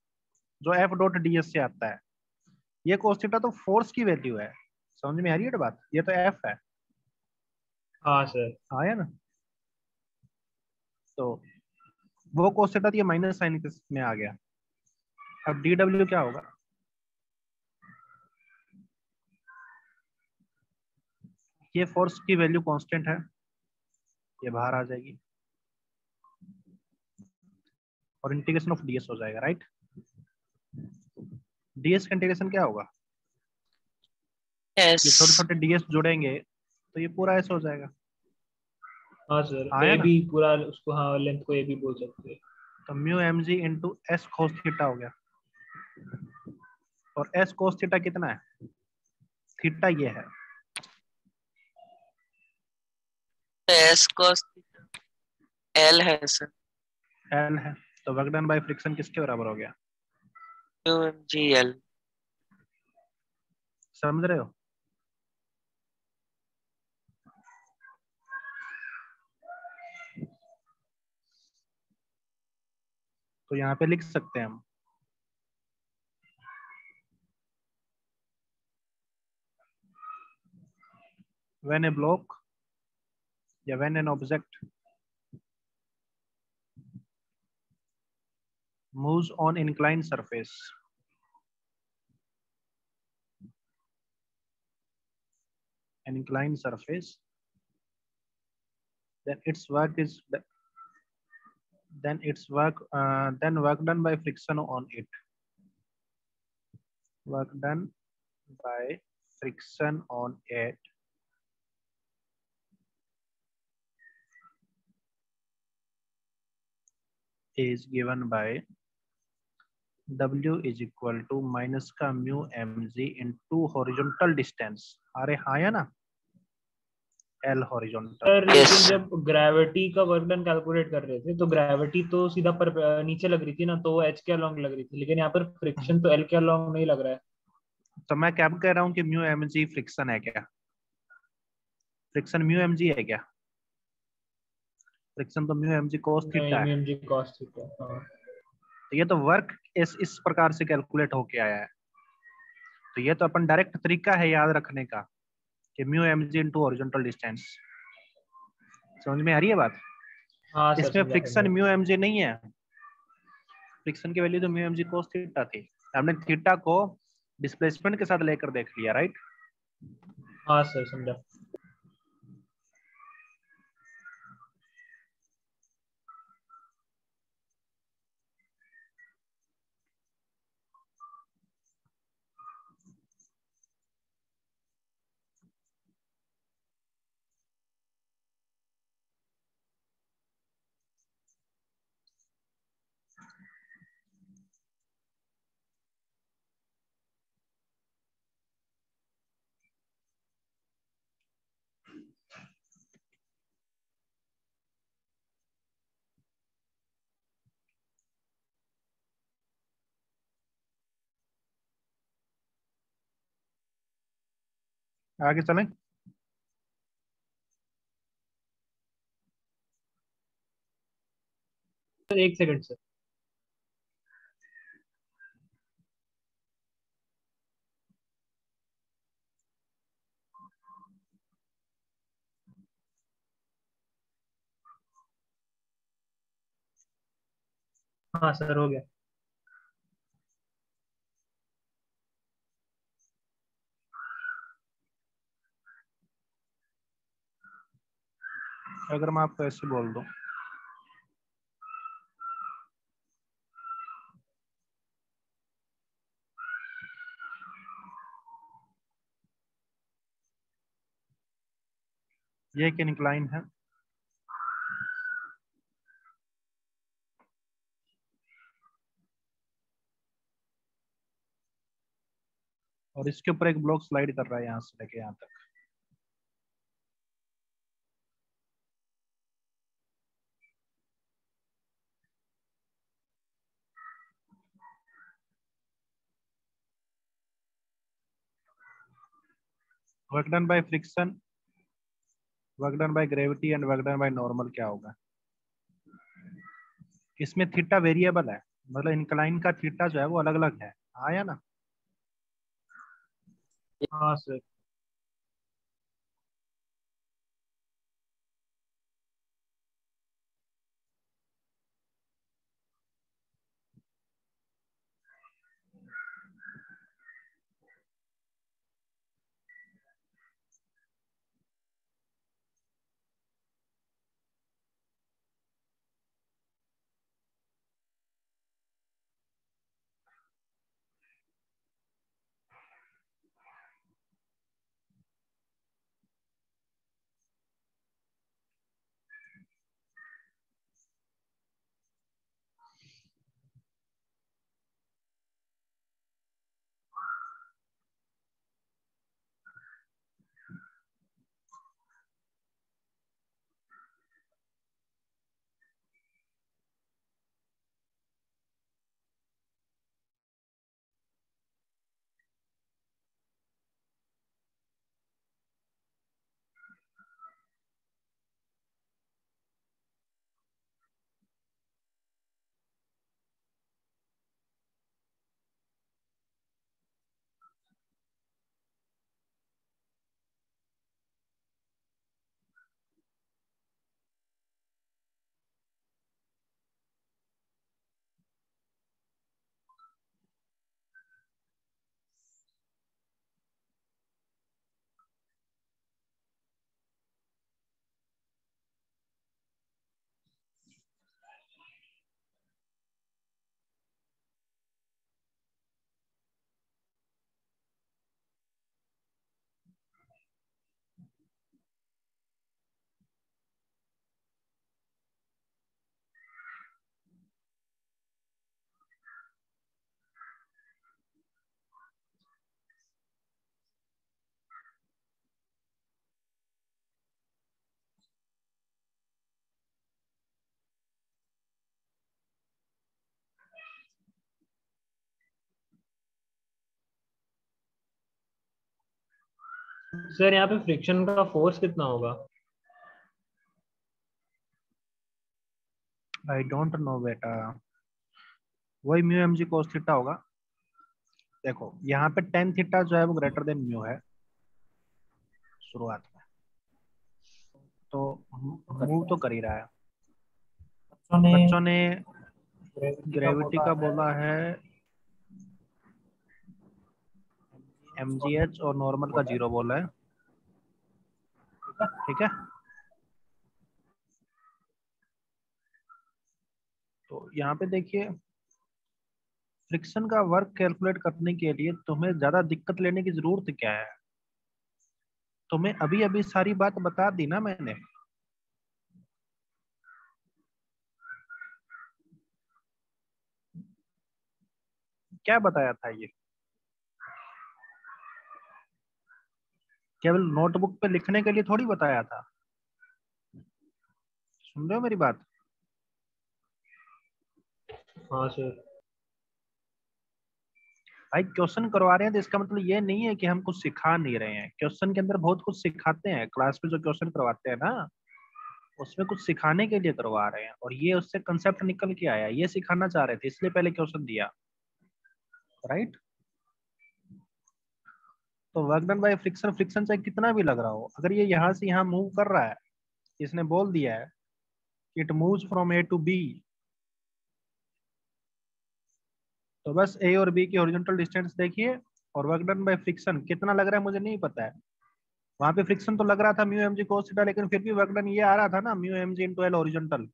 जो एफ डॉट डीएस से आता है। ये cos थीटा तो फोर्स की वैल्यू है। समझ में आ रही है बात? ये तो एफ है। हाँ सर। आया ना? तो वो cos थीटा तो ये माइनस साइन में आ गया। अब डी डब्ल्यू क्या होगा? ये फोर्स की वैल्यू कांस्टेंट है, ये बाहर आ जाएगी और इंटीग्रेशन ऑफ डीएस हो जाएगा, राइट? डीएस का इंटीग्रेशन क्या होगा? ये छोटे यस छोटे डीएस जुड़ेंगे तो ये पूरा ऐसे हो जाएगा। हाँ सर, आया ए ना? बी पूरा उसको, हाँ लेंथ को ए बी बोल सकते हैं। तो mu M G into S cos theta हो गया। और एस कोस थीटा कितना है? थीटा ये है। एस cos एल है सर। एल है, तो वर्क डन बाय फ्रिक्शन किसके बराबर हो गया? Mu M G L. समझ रहे हो? तो यहाँ पे लिख सकते हैं हम when a block या when an object moves on inclined surface, an inclined surface, then its work is then work done by friction on it, work done by friction on it is given by W is equal to minus का mu M G into horizontal distance. अरे हाँ या ना, L horizontal. Sir लेकिन जब gravity का work done calculate कर रहे थे तो ग्रेविटी तो सीधा पर नीचे लग रही थी ना, तो वो एच के अलोंग लग रही थी, लेकिन यहाँ पर फ्रिक्शन तो एल के अलोंग नहीं लग रहा है। तो मैं क्या कह रहा हूँ कि म्यू एम जी फ्रिक्शन है क्या? फ्रिक्शन म्यू एम जी है क्या? फ्रिक्शन तो mu M G cos theta है। M G cos theta. हाँ तो ये तो वर्क इस प्रकार से कैलकुलेट होके आया है। तो ये तो अपन डायरेक्ट तरीका है याद रखने का कि mu M G into horizontal distance. समझ में आ रही है बात? हाँ सर, इसमें समझा फ्रिक्शन म्यू एम जी नहीं है, फ्रिक्शन की वैल्यू तो mu M G cos theta थी। हमने थीटा को डिस्प्लेसमेंट के साथ लेकर देख लिया, राइट? हाँ सर, समझा। आगे चलें। सर एक सेकंड सर। हाँ सर, हो गया। अगर मैं आपको ऐसे बोल दूं ये एक इंक्लाइन है और इसके ऊपर एक ब्लॉक स्लाइड कर रहा है यहाँ से लेके यहाँ तक, work done by friction, work done by gravity and work done by normal क्या होगा? इसमें थीटा वेरिएबल है, मतलब इंक्लाइन का थीटा जो है वो अलग अलग है। आया ना? हाँ सर। सर यहाँ पे फ्रिक्शन का फोर्स कितना होगा? आई डोंट नो बेटा, वही mu M G cos theta होगा। देखो यहाँ पे टेन थीटा जो है वो ग्रेटर देन म्यू है शुरुआत में, तो मूव तो कर ही रहा है। बच्चों ने ग्रेविटी का बोला है mgh और नॉर्मल का 0 बोला है, ठीक है। तो यहाँ पे देखिए फ्रिक्शन का वर्क कैलकुलेट करने के लिए तुम्हें ज्यादा दिक्कत लेने की जरूरत क्या है? तुम्हें अभी अभी सारी बात बता दी ना मैंने। क्या बताया था ये? केवल नोटबुक पे लिखने के लिए थोड़ी बताया था। सुन रहे हो मेरी बात? हाँ सर। भाई क्वेश्चन करवा रहे हैं तो इसका मतलब ये नहीं है कि हम कुछ सिखा नहीं रहे हैं। क्वेश्चन के अंदर बहुत कुछ सिखाते हैं, क्लास में जो क्वेश्चन करवाते हैं ना उसमें कुछ सिखाने के लिए करवा रहे हैं, और ये उससे कंसेप्ट निकल के आया, ये सिखाना चाह रहे थे इसलिए पहले क्वेश्चन दिया, राइट। तो work done by friction, friction चाहे कितना भी लग रहा हो, अगर ये यहाँ से यहाँ मूव कर रहा है, इसने बोल दिया है it moves from A to B, तो बस ए और बी की हॉरिजॉन्टल डिस्टेंस देखिए, और वर्क डन बाय फ्रिक्शन कितना लग रहा है मुझे नहीं पता है। वहां पे फ्रिक्शन तो लग रहा था mu M G cos theta, लेकिन फिर भी वर्क डन ये आ रहा था ना mu M G into L horizontal.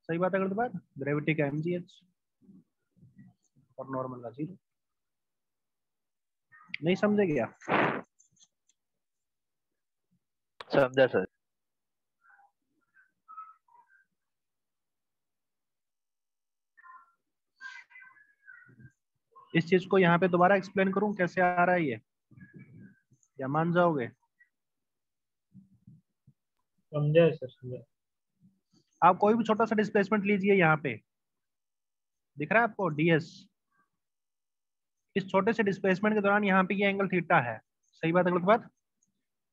सही बात है गलत बात? ग्रेविटी का एम जी एच और नॉर्मल का 0। नहीं समझे क्या? समझा सर। इस चीज को यहाँ पे दोबारा एक्सप्लेन करूं कैसे आ रहा है ये, या मान जाओगे? समझा है सर, समझा। आप कोई भी छोटा सा डिस्प्लेसमेंट लीजिए, यहाँ पे दिख रहा है आपको ds, इस छोटे से डिस्प्लेसमेंट के दौरान यहाँ पे ये एंगल थीटा है। सही बात है गलत बात?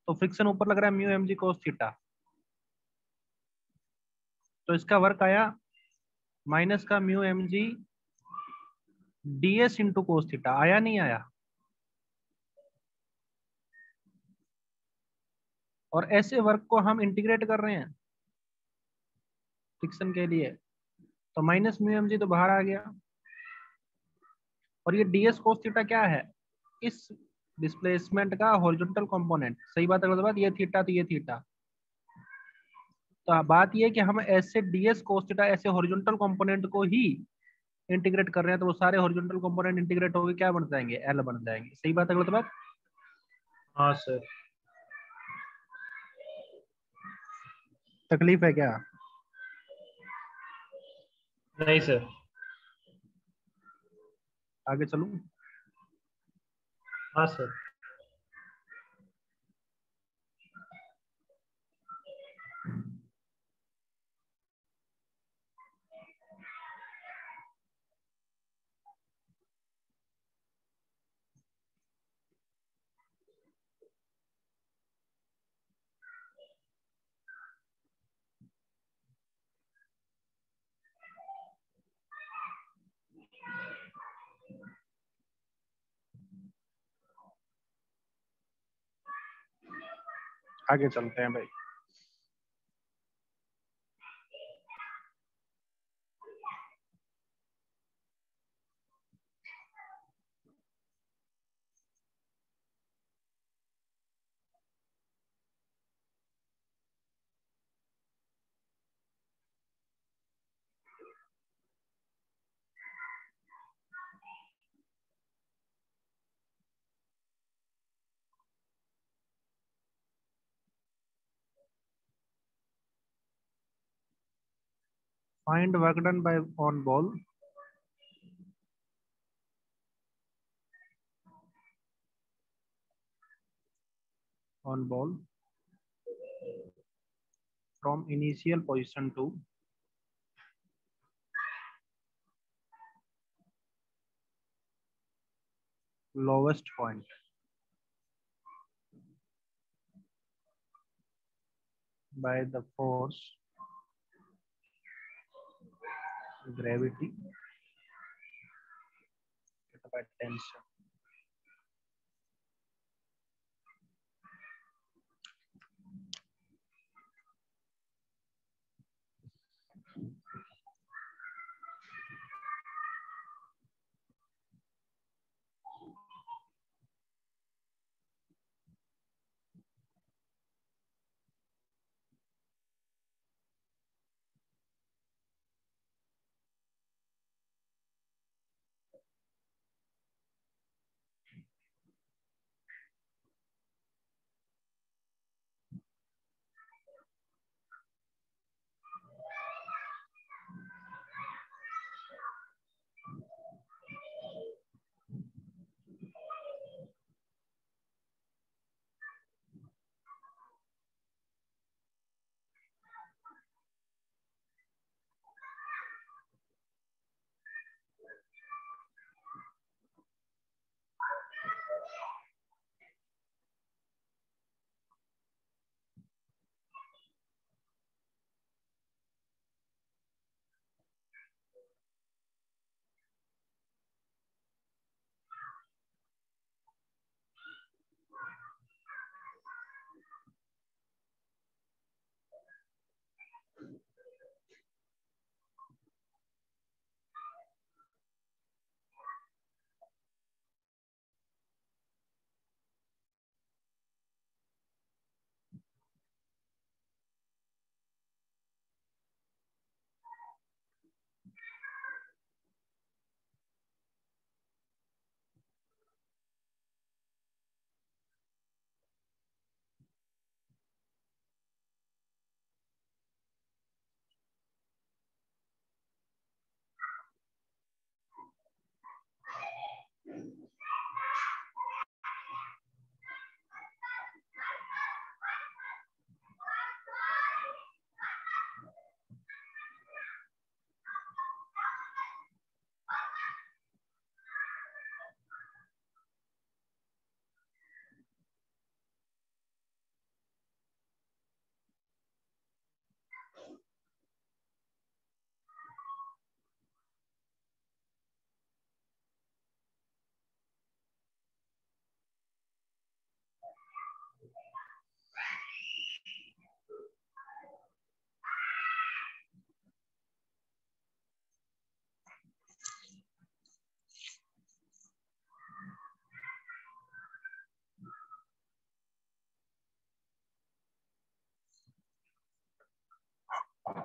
तो फ्रिक्शन ऊपर लग रहा है mu M G cos theta, तो इसका वर्क आया माइनस का mu M G ds into cos theta. आया नहीं आया? और ऐसे वर्क को हम इंटीग्रेट कर रहे हैं फ्रिक्शन के लिए, तो माइनस म्यू एम जी तो बाहर आ गया, और ये ds कोस थीटा क्या है? इस डिस्प्लेसमेंट का हॉरिजॉन्टल कंपोनेंट। सही बात है गलत बात? ये थीटा तो ये थीटा, तो बात ये है कि हम ऐसे ds कोस थीटा ऐसे हॉरिजॉन्टल कंपोनेंट को ही इंटीग्रेट कर रहे हैं, तो वो सारे हॉरिजॉन्टल कंपोनेंट इंटीग्रेट होकर क्या बन जाएंगे? एल बन जाएंगे। सही बात है गलत बात? हाँ सर। तकलीफ है क्या? नहीं सर। आगे चलूं? हाँ सर। आगे चलते हैं भाई। Find work done by on ball from initial position to lowest point by the force gravity by tension.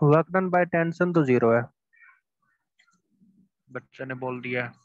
Work done by tension तो 0 है, बच्चे ने बोल दिया है।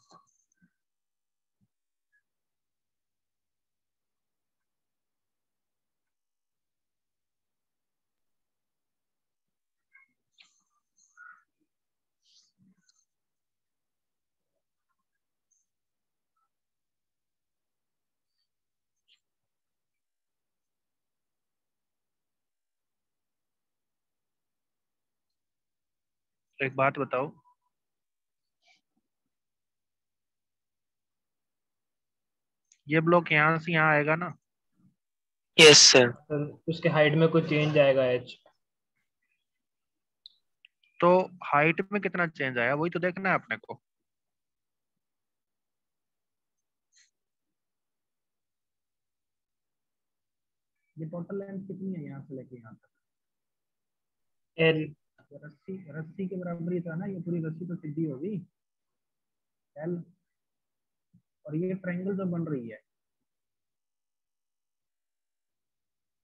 एक बात बताओ, ये ब्लॉक यहाँ से यहाँ आएगा ना? Yes sir. सर उसके हाइट में कुछ चेंज आएगा एच। तो हाइट में कितना चेंज आया वही तो देखना है अपने को। ये टोटल लेंथ कितनी है यहाँ से लेके यहाँ तक? एल। रस्सी रस्सी के बराबर ही था ना, ये पूरी रस्सी तो सीधी होगी एल। और ये ट्रायंगल जो बन रही है,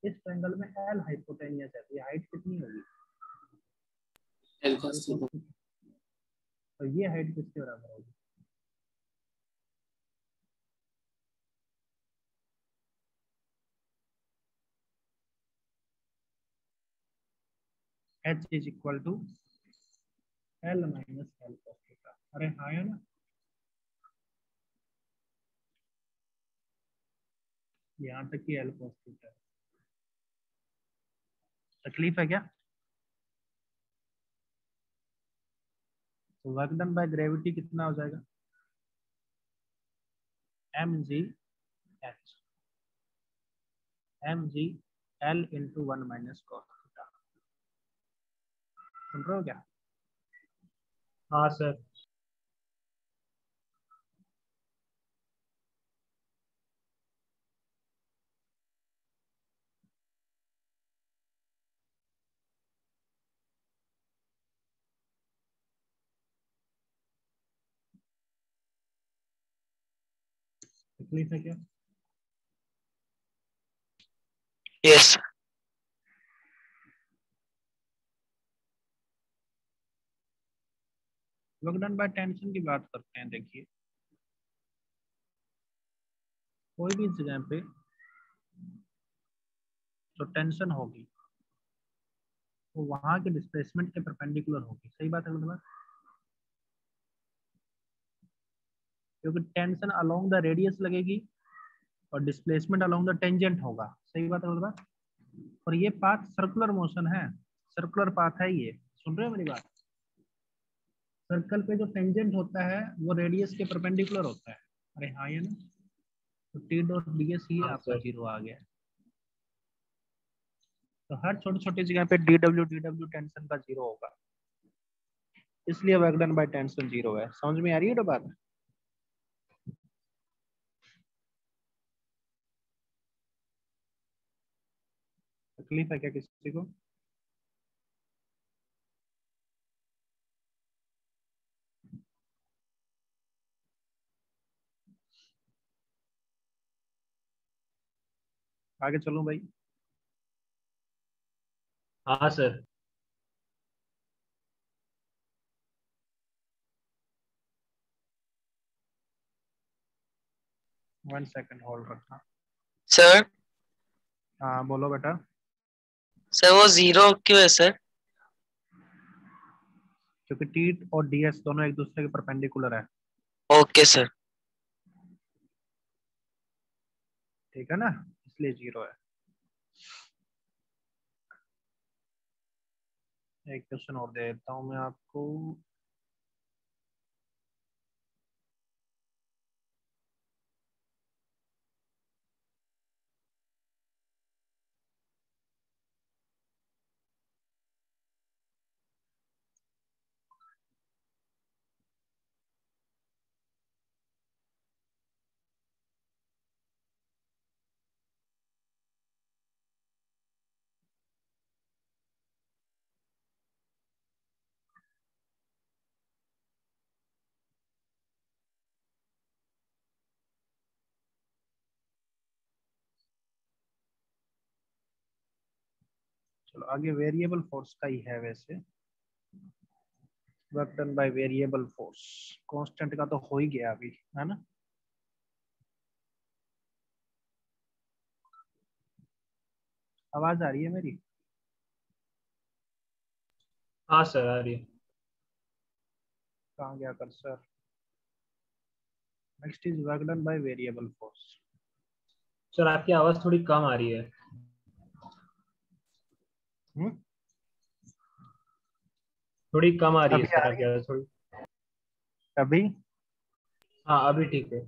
इस ट्रायंगल में एल हाइपोटेनियस है, तो ये हाइट कितनी होगी? L cos theta. तो ये हाइट किसके बराबर होगी? h is equal to L minus L cos theta. अरे हाँ है ना, यहाँ तक की एल cos थीटा। तकलीफ है क्या? तो वर्क डन बाय ग्रेविटी कितना हो जाएगा? mgh mgl into 1 minus cos theta. सुन रहे हो क्या? हाँ सर। तकलीफ है क्या? Yes. Work done by tension की बात करते हैं। देखिए कोई भी जगह पे जो टेंशन होगी वो वहां के डिस्प्लेसमेंट के परपेंडिकुलर होगी। सही बात है मतलब, क्योंकि टेंशन अलोंग द रेडियस लगेगी और डिस्प्लेसमेंट अलोंग द टेंजेंट होगा। सही बात है मतलब, और ये पाथ सर्कुलर मोशन है, सर्कुलर पाथ है ये। सुन रहे हो मेरी बात? सर्कल पे जो टेंजेंट होता है वो रेडियस के परपेंडिकुलर होता है। अरे हाँ ये ना, तो टी डॉट डी एस ही हाँ आपका सर। 0 आ गया। तो हर छोटी छोटी जगह पे डी डब्ल्यू टेंशन का 0 होगा, इसलिए वर्क डन बाय टेंशन 0 है। समझ में आ रही है तो बात? तकलीफ है क्या किसी को? आगे चलूं भाई? हाँ सर। 1 सेकंड होल्ड रखना। सर हाँ बोलो बेटा। सर वो 0 क्यों है सर? क्योंकि टी और डीएस दोनों एक दूसरे के परपेंडिकुलर है। Okay sir. ठीक है ना, इसलिए 0 है। एक क्वेश्चन और दे देता हूँ मैं आपको। चलो आगे वेरिएबल फोर्स का ही है वैसे। Work done by variable force, constant का तो हो ही गया अभी, है ना? आवाज आ रही है मेरी? हाँ सर आ रही है। कहाँ गया cursor? Next is work done by variable force. Sir आपकी आवाज थोड़ी कम आ रही है। थोड़ी कम आ रही है अभी आ सर रही आपकी है? आवाज थोड़ी। अभी? हाँ अभी ठीक है।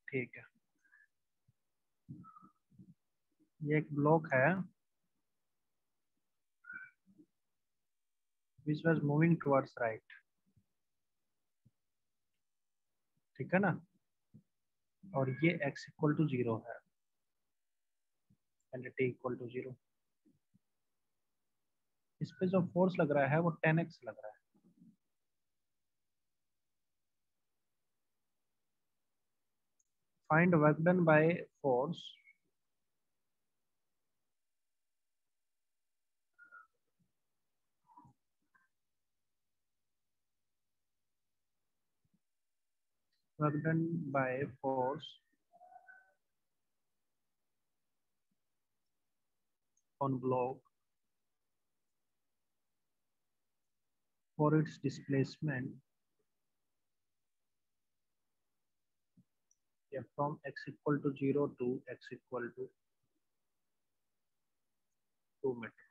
ठीक है। ये एक ब्लॉक है which was moving towards right, ठीक है ना? और ये x इक्वल टू 0 है एंड t इक्वल टू 0। इस पे जो फोर्स लग रहा है वो 10x लग रहा है। Find work done by force work done by force on block for its displacement from x equal to 0 to x equal to 2 meter।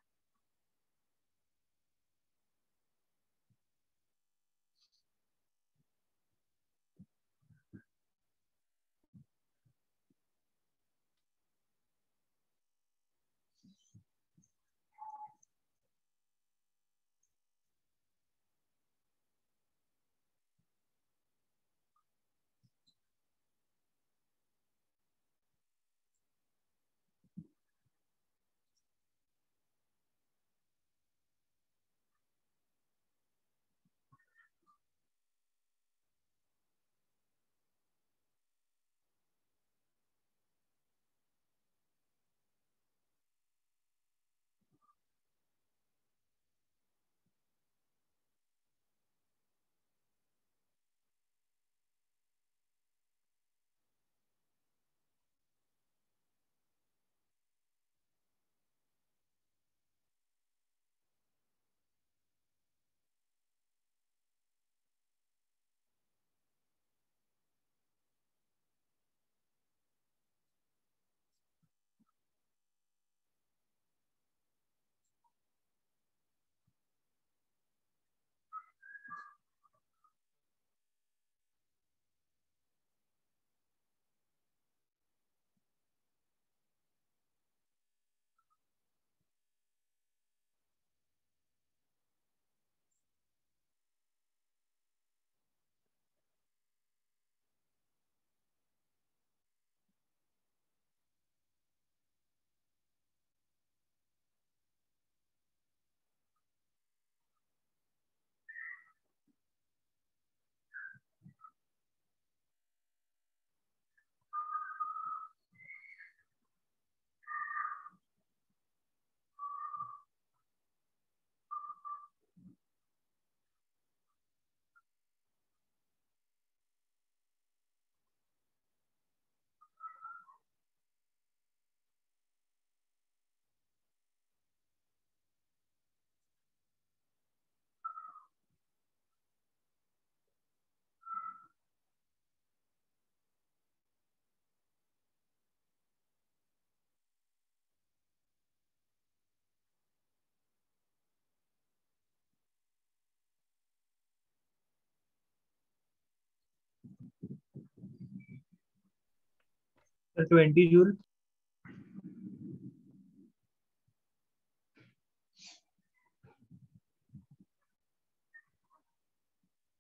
20 joule.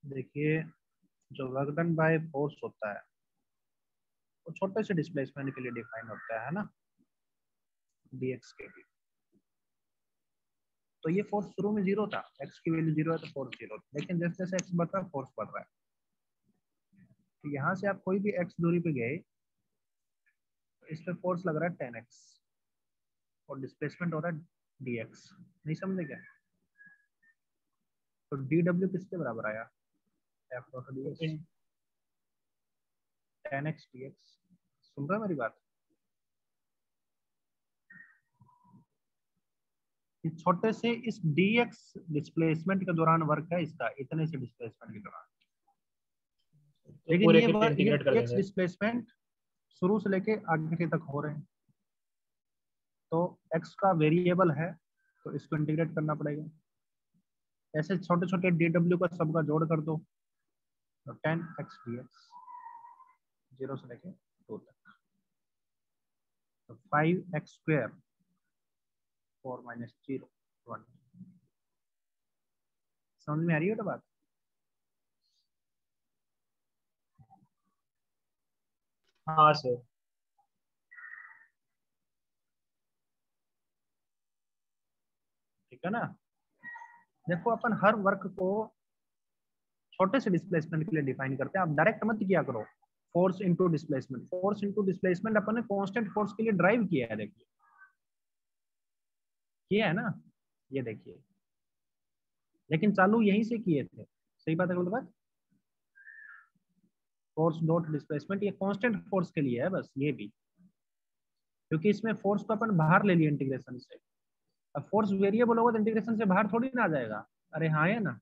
देखिए जो वर्क डन बाय फोर्स होता है वो छोटे से डिस्प्लेसमेंट के लिए डिफाइन होता है ना, dx के लिए। तो ये फोर्स शुरू में 0 था, x की वैल्यू 0 है तो फोर्स 0, लेकिन जैसे जैसे x बढ़ रहा है फोर्स बढ़ रहा है। तो यहाँ से आप कोई भी x दूरी पे गए तो इस पे फोर्स लग रहा है 10x और डिस्प्लेसमेंट हो रहा है dx। नहीं समझे क्या? तो dw किसके बराबर आया? f dot dx, 10x dx। सुन रहा है मेरी बात? इस छोटे से इस dx डिस्प्लेसमेंट के दौरान वर्क है इसका, इतने से डिस्प्लेसमेंट के दौरान। लेकिन पूरे ये के वर्क इंटीग्रेट कर x देंगे। डिस्प्लेसमेंट शुरू से लेके आगे तक हो रहे हैं, तो x का वेरिएबल है तो इसको इंटीग्रेट करना पड़ेगा। ऐसे छोटे छोटे dw का सबका जोड़ कर दो तो 10x dx 0 से लेके 2 तक, तो 5x स्क्वायर 4 माइनस 0 1। समझ में आ रही है तो बात? हाँ सर। ठीक है ना? देखो अपन हर वर्क को छोटे से डिस्प्लेसमेंट के लिए डिफाइन करते हैं। आप डायरेक्ट मत किया करो force into displacement. Force into displacement अपन ने कांस्टेंट फोर्स के लिए ड्राइव किया है, देखिए किया है ना, ये देखिए। लेकिन चालू यहीं से किए थे, सही बात है गलत बात? फोर्स डॉट डिस्प्लेसमेंट ये कांस्टेंट फोर्स के लिए है बस, ये भी क्योंकि इसमें फोर्स को अपन बाहर ले लिए इंटीग्रेशन से। अब फोर्स वेरिएबल होगा तो इंटीग्रेशन से बाहर थोड़ी ना आ जाएगा। अरे हाँ है ना?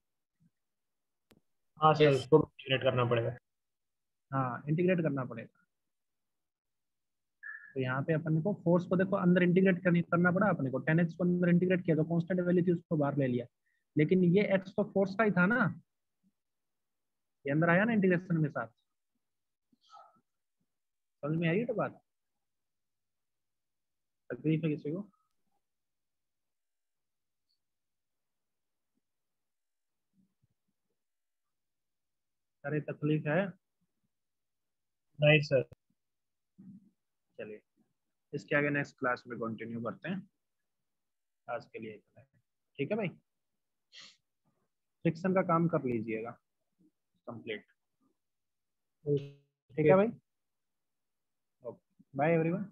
हाँ सर, इसको इंटीग्रेट करना पड़ेगा। हाँ इंटीग्रेट करना पड़ेगा। तो यहाँ पे अपन को फोर्स को देखो अंदर इंटीग्रेट करना पड़ा अपने को। 10x को अंदर इंटीग्रेट किया तो कांस्टेंट वैल्यू थी उसको बाहर ले लिया, लेकिन ये x तो फोर्स का ही था ना, ये अंदर आया ना इंटीग्रेशन में साथ। समझ में आई तो बात? तकलीफ है किसी को? अरे तकलीफ है? नहीं सर। चलिए इसके आगे नेक्स्ट क्लास में कंटिन्यू करते हैं। आज के लिए इतना है, ठीक है भाई? फ्रिक्शन का काम कर लीजिएगा कंप्लीट, ठीक है भाई? Okay bye everyone.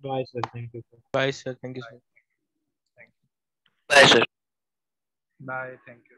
Bye sir, thank you sir. Bye sir, thank you sir. Bye sir. Bye, thank you.